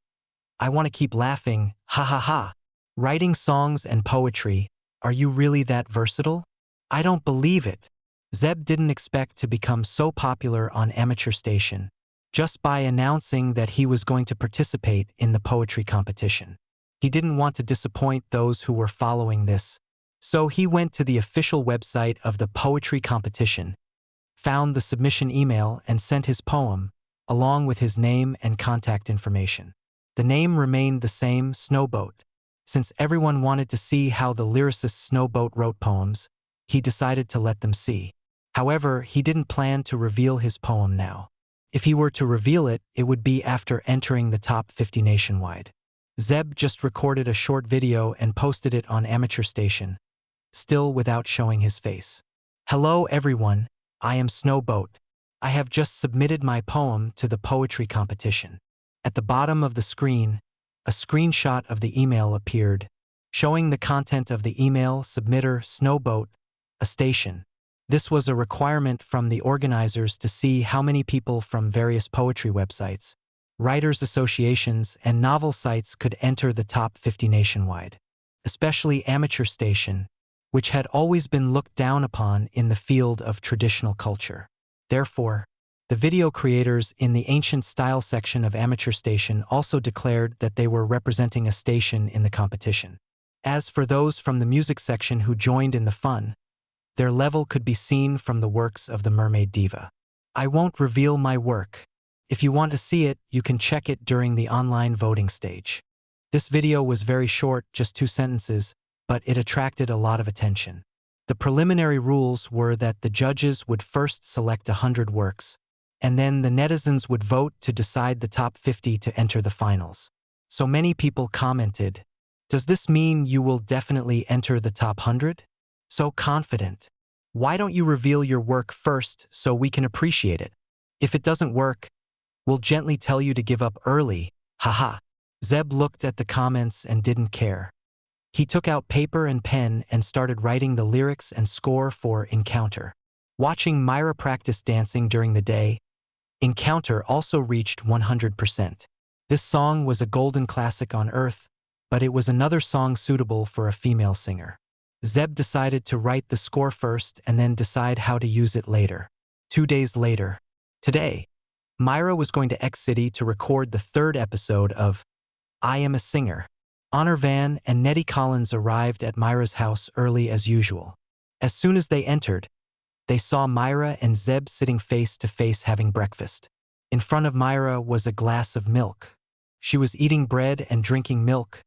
I want to keep laughing, ha ha ha. Writing songs and poetry, are you really that versatile? I don't believe it. Zeb didn't expect to become so popular on amateur station just by announcing that he was going to participate in the poetry competition. He didn't want to disappoint those who were following this, so he went to the official website of the poetry competition, found the submission email and sent his poem, along with his name and contact information. The name remained the same, Snowboat. Since everyone wanted to see how the lyricist Snowboat wrote poems, he decided to let them see. However, he didn't plan to reveal his poem now. If he were to reveal it, it would be after entering the top 50 nationwide. Zeb just recorded a short video and posted it on amateur station, still without showing his face. Hello everyone, I am Snowboat. I have just submitted my poem to the poetry competition. At the bottom of the screen, a screenshot of the email appeared, showing the content of the email submitter Snowboat, a station. This was a requirement from the organizers to see how many people from various poetry websites, writers' associations, and novel sites could enter the top 50 nationwide, especially amateur station, which had always been looked down upon in the field of traditional culture. Therefore, the video creators in the ancient style section of amateur station also declared that they were representing a station in the competition. As for those from the music section who joined in the fun, their level could be seen from the works of the mermaid diva. I won't reveal my work. If you want to see it, you can check it during the online voting stage. This video was very short, just 2 sentences, but it attracted a lot of attention. The preliminary rules were that the judges would first select 100 works, and then the netizens would vote to decide the top 50 to enter the finals. So many people commented, "Does this mean you will definitely enter the top 100? So confident. Why don't you reveal your work first so we can appreciate it? If it doesn't work, we'll gently tell you to give up early, haha." Zeb looked at the comments and didn't care. He took out paper and pen and started writing the lyrics and score for Encounter. Watching Myra practice dancing during the day, Encounter also reached 100%. This song was a golden classic on Earth, but it was another song suitable for a female singer. Zeb decided to write the score first and then decide how to use it later. 2 days later, today, Myra was going to X-City to record the 3rd episode of I Am a Singer. Honor Van and Nettie Collins arrived at Myra's house early as usual. As soon as they entered, they saw Myra and Zeb sitting face to face having breakfast. In front of Myra was a glass of milk. She was eating bread and drinking milk,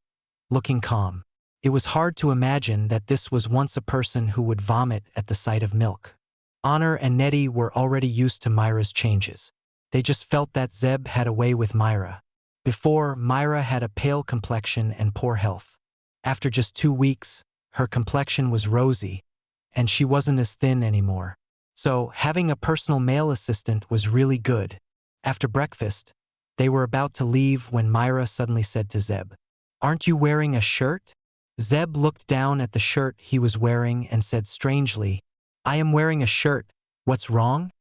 looking calm. It was hard to imagine that this was once a person who would vomit at the sight of milk. Honor and Nettie were already used to Myra's changes. They just felt that Zeb had a way with Myra. Before, Myra had a pale complexion and poor health. After just 2 weeks, her complexion was rosy, and she wasn't as thin anymore. So, having a personal male assistant was really good. After breakfast, they were about to leave when Myra suddenly said to Zeb, "Aren't you wearing a shirt?" Zeb looked down at the shirt he was wearing and said strangely, "I am wearing a shirt. What's wrong?"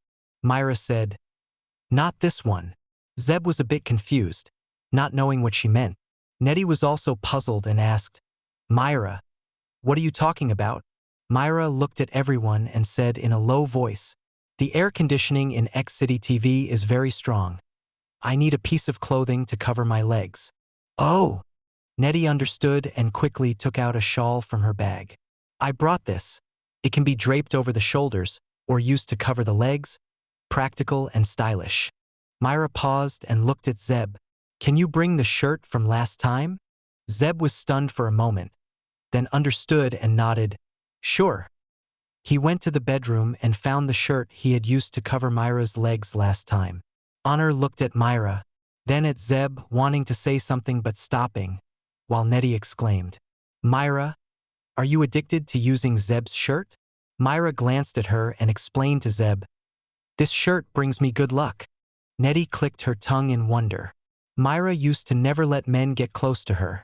Myra said, Not this one. Zeb was a bit confused, not knowing what she meant. Nettie was also puzzled and asked, Myra, what are you talking about? Myra looked at everyone and said in a low voice, the air conditioning in X City TV is very strong. I need a piece of clothing to cover my legs. Oh! Nettie understood and quickly took out a shawl from her bag. I brought this. It can be draped over the shoulders or used to cover the legs, practical and stylish. Myra paused and looked at Zeb. Can you bring the shirt from last time? Zeb was stunned for a moment, then understood and nodded. Sure. He went to the bedroom and found the shirt he had used to cover Myra's legs last time. Honor looked at Myra, then at Zeb, wanting to say something but stopping, while Nettie exclaimed, Myra, are you addicted to using Zeb's shirt? Myra glanced at her and explained to Zeb, this shirt brings me good luck. Nettie clicked her tongue in wonder. Myra used to never let men get close to her,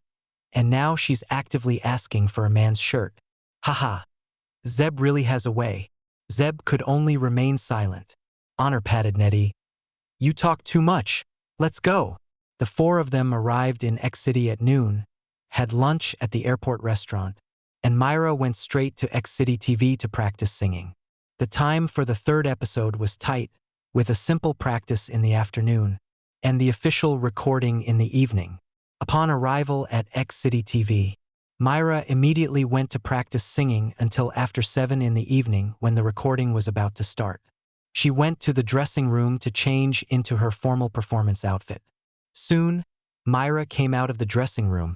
and now she's actively asking for a man's shirt. Haha. Zeb really has a way. Zeb could only remain silent. Honor patted Nettie. You talk too much. Let's go. The four of them arrived in X City at noon, had lunch at the airport restaurant, and Myra went straight to X City TV to practice singing. The time for the third episode was tight, with a simple practice in the afternoon, and the official recording in the evening. Upon arrival at X City TV, Myra immediately went to practice singing until after 7 in the evening when the recording was about to start. She went to the dressing room to change into her formal performance outfit. Soon, Myra came out of the dressing room,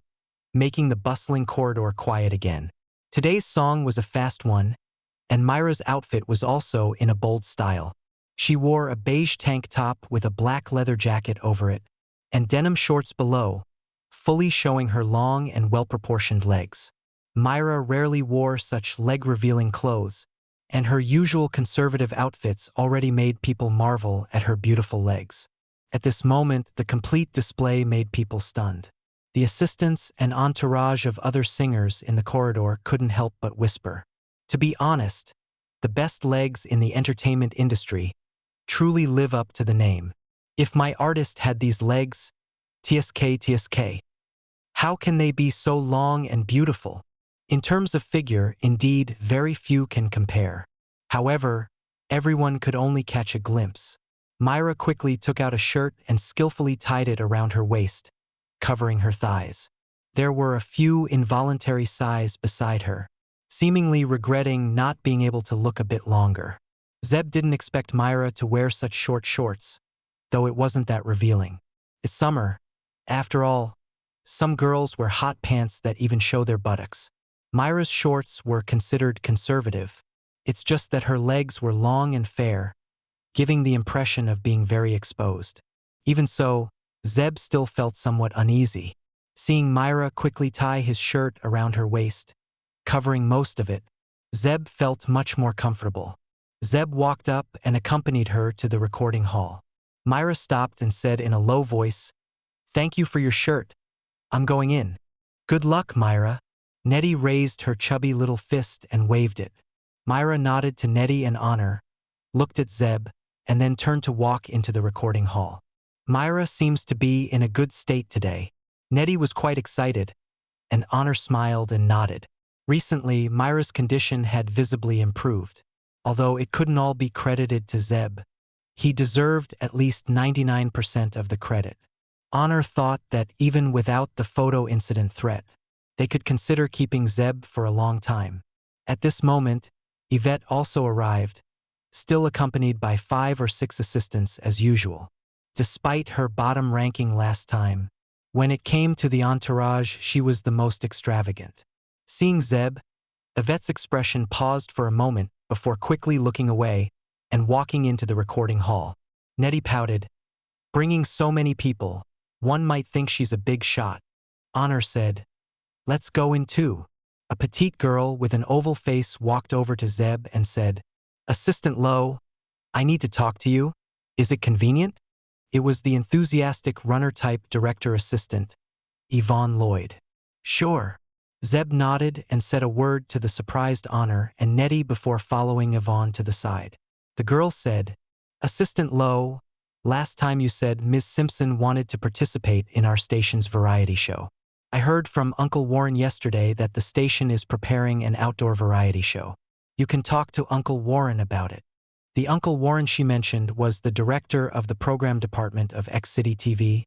making the bustling corridor quiet again. Today's song was a fast one, and Myra's outfit was also in a bold style. She wore a beige tank top with a black leather jacket over it, and denim shorts below, fully showing her long and well-proportioned legs. Myra rarely wore such leg-revealing clothes, and her usual conservative outfits already made people marvel at her beautiful legs. At this moment, the complete display made people stunned. The assistants and entourage of other singers in the corridor couldn't help but whisper. To be honest, the best legs in the entertainment industry truly live up to the name. If my artist had these legs, TSK. How can they be so long and beautiful? In terms of figure, indeed, very few can compare. However, everyone could only catch a glimpse. Myra quickly took out a shirt and skillfully tied it around her waist, covering her thighs. There were a few involuntary sighs beside her, seemingly regretting not being able to look a bit longer. Zeb didn't expect Myra to wear such short shorts, though it wasn't that revealing. It's summer. After all, some girls wear hot pants that even show their buttocks. Myra's shorts were considered conservative. It's just that her legs were long and fair, giving the impression of being very exposed. Even so, Zeb still felt somewhat uneasy. Seeing Myra quickly tie his shirt around her waist, covering most of it, Zeb felt much more comfortable. Zeb walked up and accompanied her to the recording hall. Myra stopped and said in a low voice, "Thank you for your shirt. I'm going in." "Good luck, Myra." Nettie raised her chubby little fist and waved it. Myra nodded to Nettie and Honor, looked at Zeb, and then turned to walk into the recording hall. Myra seems to be in a good state today. Nettie was quite excited, and Honor smiled and nodded. Recently, Myra's condition had visibly improved. Although it couldn't all be credited to Zeb, he deserved at least 99% of the credit. Honor thought that even without the photo incident threat, they could consider keeping Zeb for a long time. At this moment, Yvette also arrived, still accompanied by 5 or 6 assistants as usual. Despite her bottom ranking last time, when it came to the entourage, she was the most extravagant. Seeing Zeb, Yvette's expression paused for a moment before quickly looking away and walking into the recording hall. Nettie pouted. "Bringing so many people, one might think she's a big shot." Honor said, "Let's go in too." A petite girl with an oval face walked over to Zeb and said, "Assistant Lowe, I need to talk to you. Is it convenient?" It was the enthusiastic runner-type director assistant, Yvonne Lloyd. "Sure." Zeb nodded and said a word to the surprised Honor and Nettie before following Yvonne to the side. The girl said, "Assistant Lowe, Last time you said Ms. Simpson wanted to participate in our station's variety show. I heard from Uncle Warren yesterday that the station is preparing an outdoor variety show. You can talk to Uncle Warren about it. The Uncle Warren she mentioned was the director of the program department of X-City TV,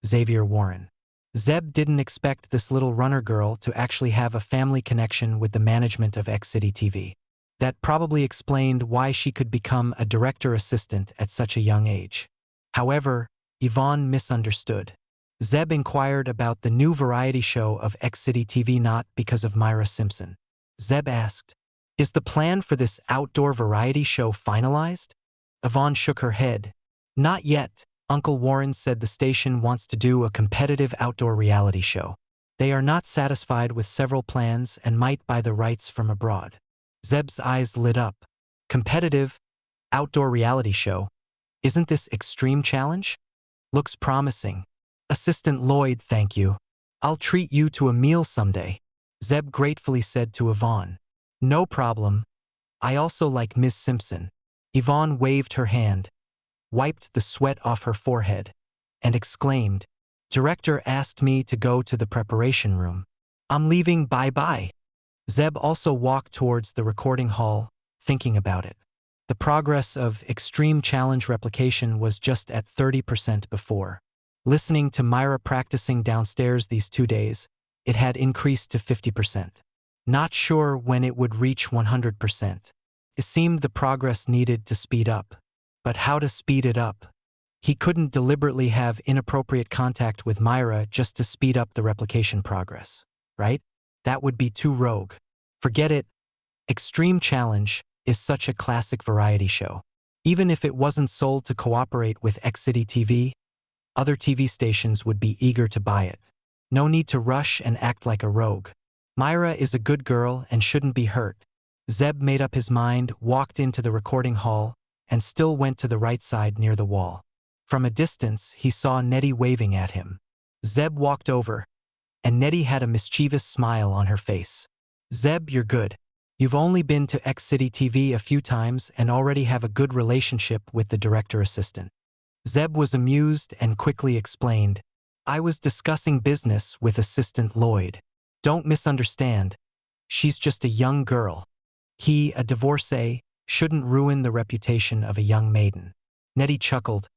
Xavier Warren. Zeb didn't expect this little runner girl to actually have a family connection with the management of X-City TV. That probably explained why she could become a director assistant at such a young age. However, Yvonne misunderstood. Zeb inquired about the new variety show of X-City TV not because of Myra Simpson. Zeb asked, "Is the plan for this outdoor variety show finalized?" Yvonne shook her head. "Not yet." Uncle Warren said the station wants to do a competitive outdoor reality show. They are not satisfied with several plans and might buy the rights from abroad. Zeb's eyes lit up. Competitive outdoor reality show? Isn't this Extreme Challenge? Looks promising. Assistant Lloyd, thank you. I'll treat you to a meal someday, Zeb gratefully said to Yvonne. No problem. I also like Ms. Simpson. Yvonne waved her hand, wiped the sweat off her forehead, and exclaimed, Director asked me to go to the preparation room. I'm leaving, bye-bye. Zeb also walked towards the recording hall, thinking about it. The progress of Extreme Challenge replication was just at 30% before. Listening to Myra practicing downstairs these 2 days, it had increased to 50%. Not sure when it would reach 100%. It seemed the progress needed to speed up. But how to speed it up? He couldn't deliberately have inappropriate contact with Myra just to speed up the replication progress, right? That would be too rogue. Forget it. Extreme Challenge is such a classic variety show. Even if it wasn't sold to cooperate with X-City TV, other TV stations would be eager to buy it. No need to rush and act like a rogue. Myra is a good girl and shouldn't be hurt. Zeb made up his mind, walked into the recording hall, and still went to the right side near the wall. From a distance, he saw Nettie waving at him. Zeb walked over, and Nettie had a mischievous smile on her face. Zeb, you're good. You've only been to X-City TV a few times and already have a good relationship with the director assistant. Zeb was amused and quickly explained, I was discussing business with Assistant Lloyd. Don't misunderstand. She's just a young girl. He, a divorcee, shouldn't ruin the reputation of a young maiden. Nettie chuckled.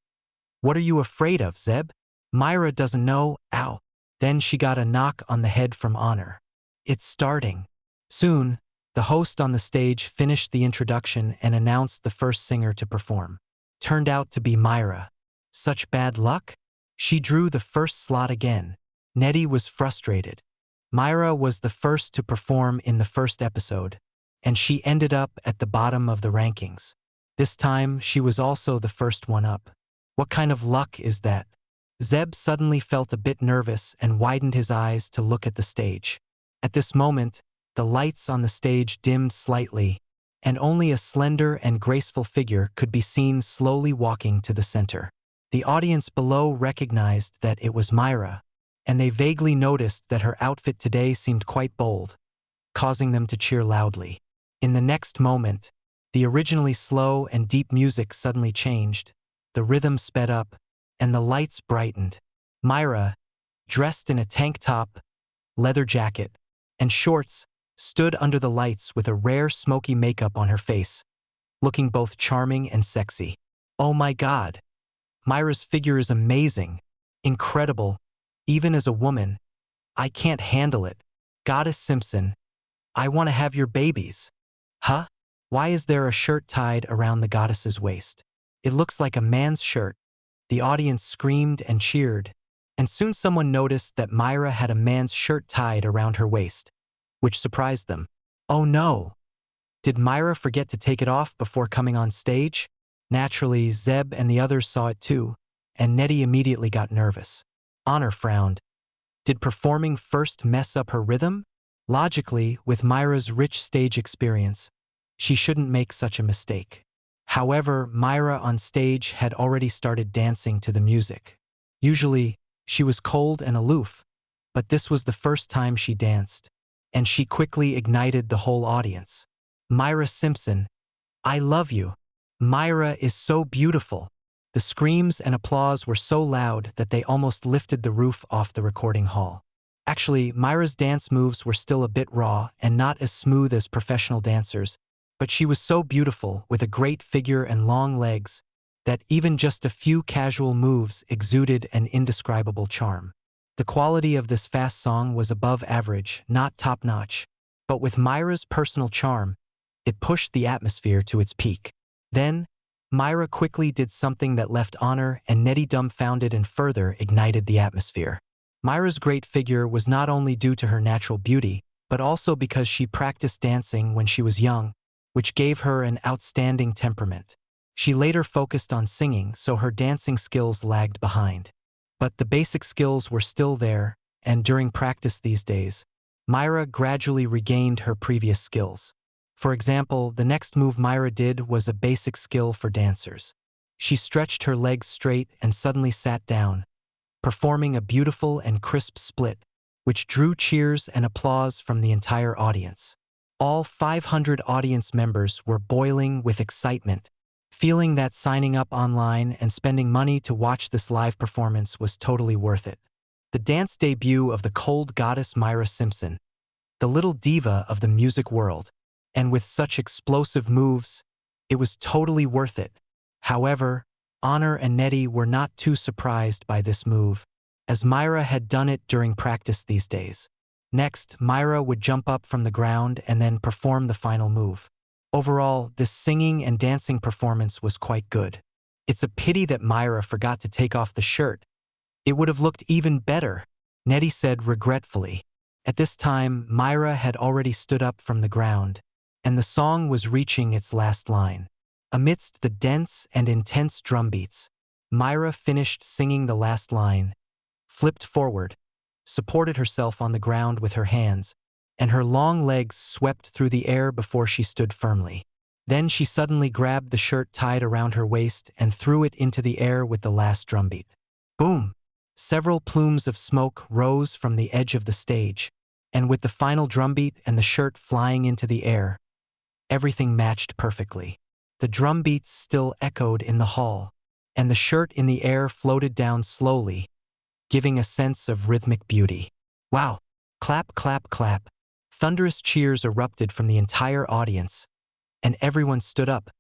What are you afraid of, Zeb? Myra doesn't know, ow. Then she got a knock on the head from Honor. It's starting. Soon, the host on the stage finished the introduction and announced the first singer to perform. Turned out to be Myra. Such bad luck? She drew the first slot again. Nettie was frustrated. Myra was the first to perform in the first episode, and she ended up at the bottom of the rankings. This time, she was also the first one up. What kind of luck is that? Zeb suddenly felt a bit nervous and widened his eyes to look at the stage. At this moment, the lights on the stage dimmed slightly, and only a slender and graceful figure could be seen slowly walking to the center. The audience below recognized that it was Myra, and they vaguely noticed that her outfit today seemed quite bold, causing them to cheer loudly. In the next moment, the originally slow and deep music suddenly changed, the rhythm sped up, and the lights brightened. Myra, dressed in a tank top, leather jacket, and shorts, stood under the lights with a rare smoky makeup on her face, looking both charming and sexy. Oh my God! Myra's figure is amazing, incredible, even as a woman. I can't handle it. Goddess Simpson, I want to have your babies. Huh? Why is there a shirt tied around the goddess's waist? It looks like a man's shirt. The audience screamed and cheered, and soon someone noticed that Myra had a man's shirt tied around her waist, which surprised them. Oh no! Did Myra forget to take it off before coming on stage? Naturally, Zeb and the others saw it too, and Nettie immediately got nervous. Honor frowned. Did performing first mess up her rhythm? Logically, with Myra's rich stage experience, she shouldn't make such a mistake. However, Myra on stage had already started dancing to the music. Usually, she was cold and aloof, but this was the first time she danced, and she quickly ignited the whole audience. Myra Simpson, I love you. Myra is so beautiful. The screams and applause were so loud that they almost lifted the roof off the recording hall. Actually, Myra's dance moves were still a bit raw and not as smooth as professional dancers, but she was so beautiful with a great figure and long legs that even just a few casual moves exuded an indescribable charm. The quality of this fast song was above average, not top-notch, but with Myra's personal charm, it pushed the atmosphere to its peak. Then, Myra quickly did something that left Honor and Nettie dumbfounded and further ignited the atmosphere. Myra's great figure was not only due to her natural beauty, but also because she practiced dancing when she was young, which gave her an outstanding temperament. She later focused on singing, so her dancing skills lagged behind. But the basic skills were still there, and during practice these days, Myra gradually regained her previous skills. For example, the next move Myra did was a basic skill for dancers. She stretched her legs straight and suddenly sat down, performing a beautiful and crisp split, which drew cheers and applause from the entire audience. All 500 audience members were boiling with excitement, feeling that signing up online and spending money to watch this live performance was totally worth it. The dance debut of the cold goddess Myra Simpson, the little diva of the music world, and with such explosive moves, it was totally worth it. However, Honor and Nettie were not too surprised by this move, as Myra had done it during practice these days. Next, Myra would jump up from the ground and then perform the final move. Overall, this singing and dancing performance was quite good. It's a pity that Myra forgot to take off the shirt. It would have looked even better, Nettie said regretfully. At this time, Myra had already stood up from the ground, and the song was reaching its last line. Amidst the dense and intense drum beats, Myra finished singing the last line, flipped forward, supported herself on the ground with her hands, and her long legs swept through the air before she stood firmly. Then she suddenly grabbed the shirt tied around her waist and threw it into the air with the last drumbeat. Boom! Several plumes of smoke rose from the edge of the stage, and with the final drumbeat and the shirt flying into the air, everything matched perfectly. The drum beats still echoed in the hall, and the shirt in the air floated down slowly, giving a sense of rhythmic beauty. Wow! Clap, clap, clap. Thunderous cheers erupted from the entire audience, and everyone stood up,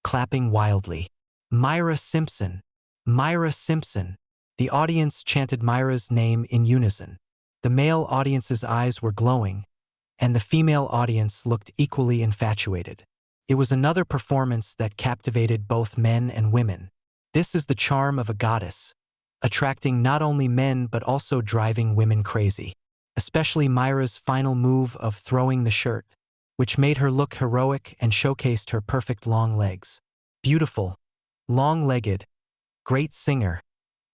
clapping wildly. Myra Simpson! Myra Simpson! The audience chanted Myra's name in unison. The male audience's eyes were glowing, and the female audience looked equally infatuated. It was another performance that captivated both men and women. This is the charm of a goddess, attracting not only men but also driving women crazy. Especially Myra's final move of throwing the shirt, which made her look heroic and showcased her perfect long legs. Beautiful, long-legged, great singer,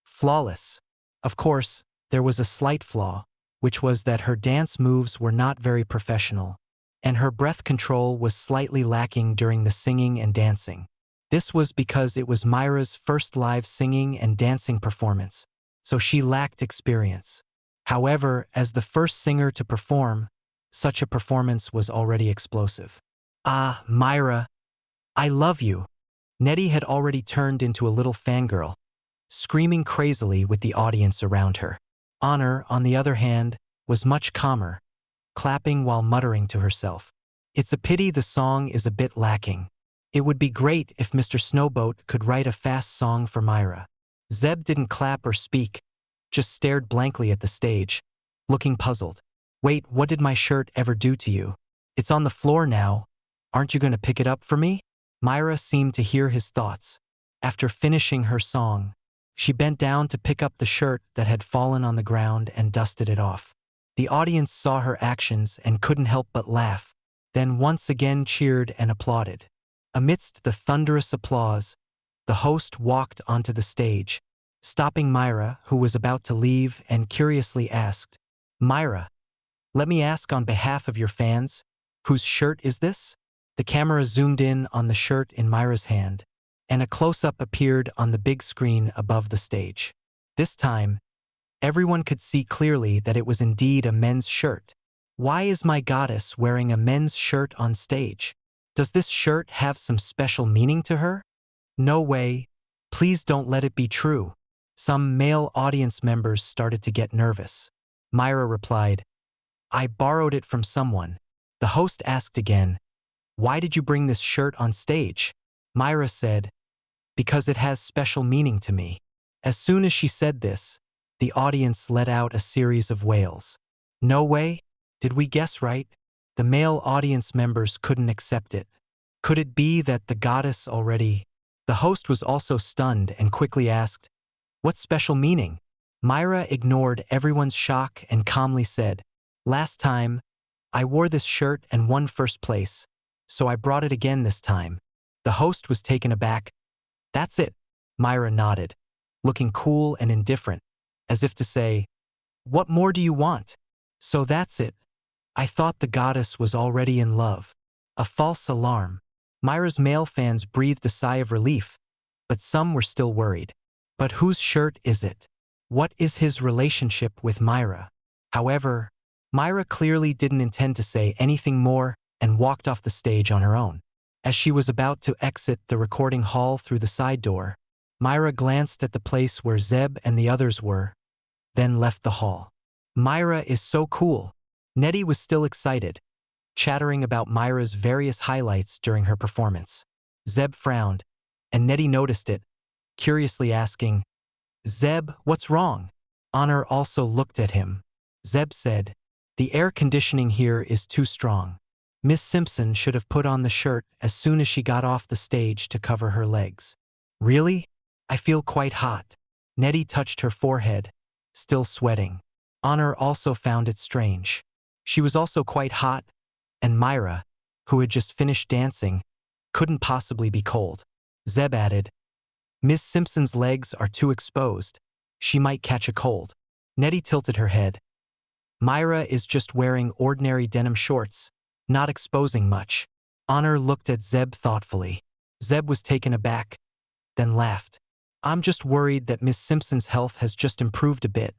flawless. Of course, there was a slight flaw, which was that her dance moves were not very professional, and her breath control was slightly lacking during the singing and dancing. This was because it was Myra's first live singing and dancing performance, so she lacked experience. However, as the first singer to perform, such a performance was already explosive. Ah, Myra, I love you. Nettie had already turned into a little fangirl, screaming crazily with the audience around her. Honor, on the other hand, was much calmer, clapping while muttering to herself. It's a pity the song is a bit lacking. It would be great if Mr. Snowboat could write a fast song for Myra. Zeb didn't clap or speak, just stared blankly at the stage, looking puzzled. Wait, what did my shirt ever do to you? It's on the floor now. Aren't you going to pick it up for me? Myra seemed to hear his thoughts. After finishing her song, she bent down to pick up the shirt that had fallen on the ground and dusted it off. The audience saw her actions and couldn't help but laugh, then once again cheered and applauded. Amidst the thunderous applause, the host walked onto the stage, stopping Myra, who was about to leave, and curiously asked, "Myra, let me ask on behalf of your fans, whose shirt is this?" The camera zoomed in on the shirt in Myra's hand, and a close-up appeared on the big screen above the stage. This time, everyone could see clearly that it was indeed a men's shirt. Why is my goddess wearing a men's shirt on stage? Does this shirt have some special meaning to her? No way. Please don't let it be true. Some male audience members started to get nervous. Myra replied, I borrowed it from someone. The host asked again, why did you bring this shirt on stage? Myra said, because it has special meaning to me. As soon as she said this, the audience let out a series of wails. No way? Did we guess right? The male audience members couldn't accept it. Could it be that the goddess already? The host was also stunned and quickly asked, what special meaning? Myra ignored everyone's shock and calmly said, last time, I wore this shirt and won first place, so I brought it again this time. The host was taken aback. That's it, Myra nodded, looking cool and indifferent, as if to say, what more do you want? So that's it. I thought the goddess was already in love. A false alarm. Myra's male fans breathed a sigh of relief, but some were still worried. But whose shirt is it? What is his relationship with Myra? However, Myra clearly didn't intend to say anything more and walked off the stage on her own. As she was about to exit the recording hall through the side door, Myra glanced at the place where Zeb and the others were, then left the hall. Myra is so cool. Nettie was still excited, chattering about Myra's various highlights during her performance. Zeb frowned, and Nettie noticed it, curiously asking, Zeb, what's wrong? Honor also looked at him. Zeb said, the air conditioning here is too strong. Miss Simpson should have put on the shirt as soon as she got off the stage to cover her legs. Really? I feel quite hot. Nettie touched her forehead, still sweating. Honor also found it strange. She was also quite hot, and Myra, who had just finished dancing, couldn't possibly be cold. Zeb added, Miss Simpson's legs are too exposed. She might catch a cold. Nettie tilted her head. Myra is just wearing ordinary denim shorts, not exposing much. Honor looked at Zeb thoughtfully. Zeb was taken aback, then laughed. I'm just worried that Miss Simpson's health has just improved a bit,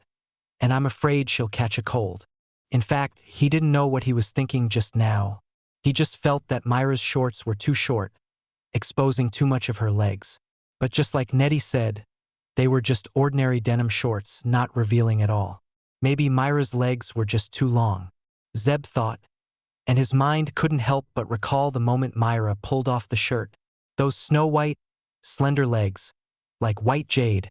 and I'm afraid she'll catch a cold. In fact, he didn't know what he was thinking just now. He just felt that Myra's shorts were too short, exposing too much of her legs. But just like Nettie said, they were just ordinary denim shorts, not revealing at all. Maybe Myra's legs were just too long, Zeb thought, and his mind couldn't help but recall the moment Myra pulled off the shirt. Those snow-white, slender legs, like white jade,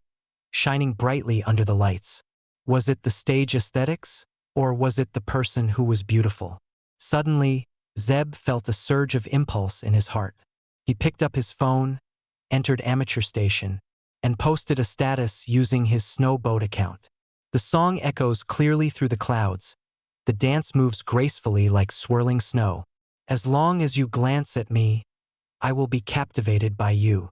shining brightly under the lights. Was it the stage aesthetics, or was it the person who was beautiful? Suddenly, Zeb felt a surge of impulse in his heart. He picked up his phone, entered Amateur Station, and posted a status using his Snowboat account. The song echoes clearly through the clouds. The dance moves gracefully like swirling snow. As long as you glance at me, I will be captivated by you.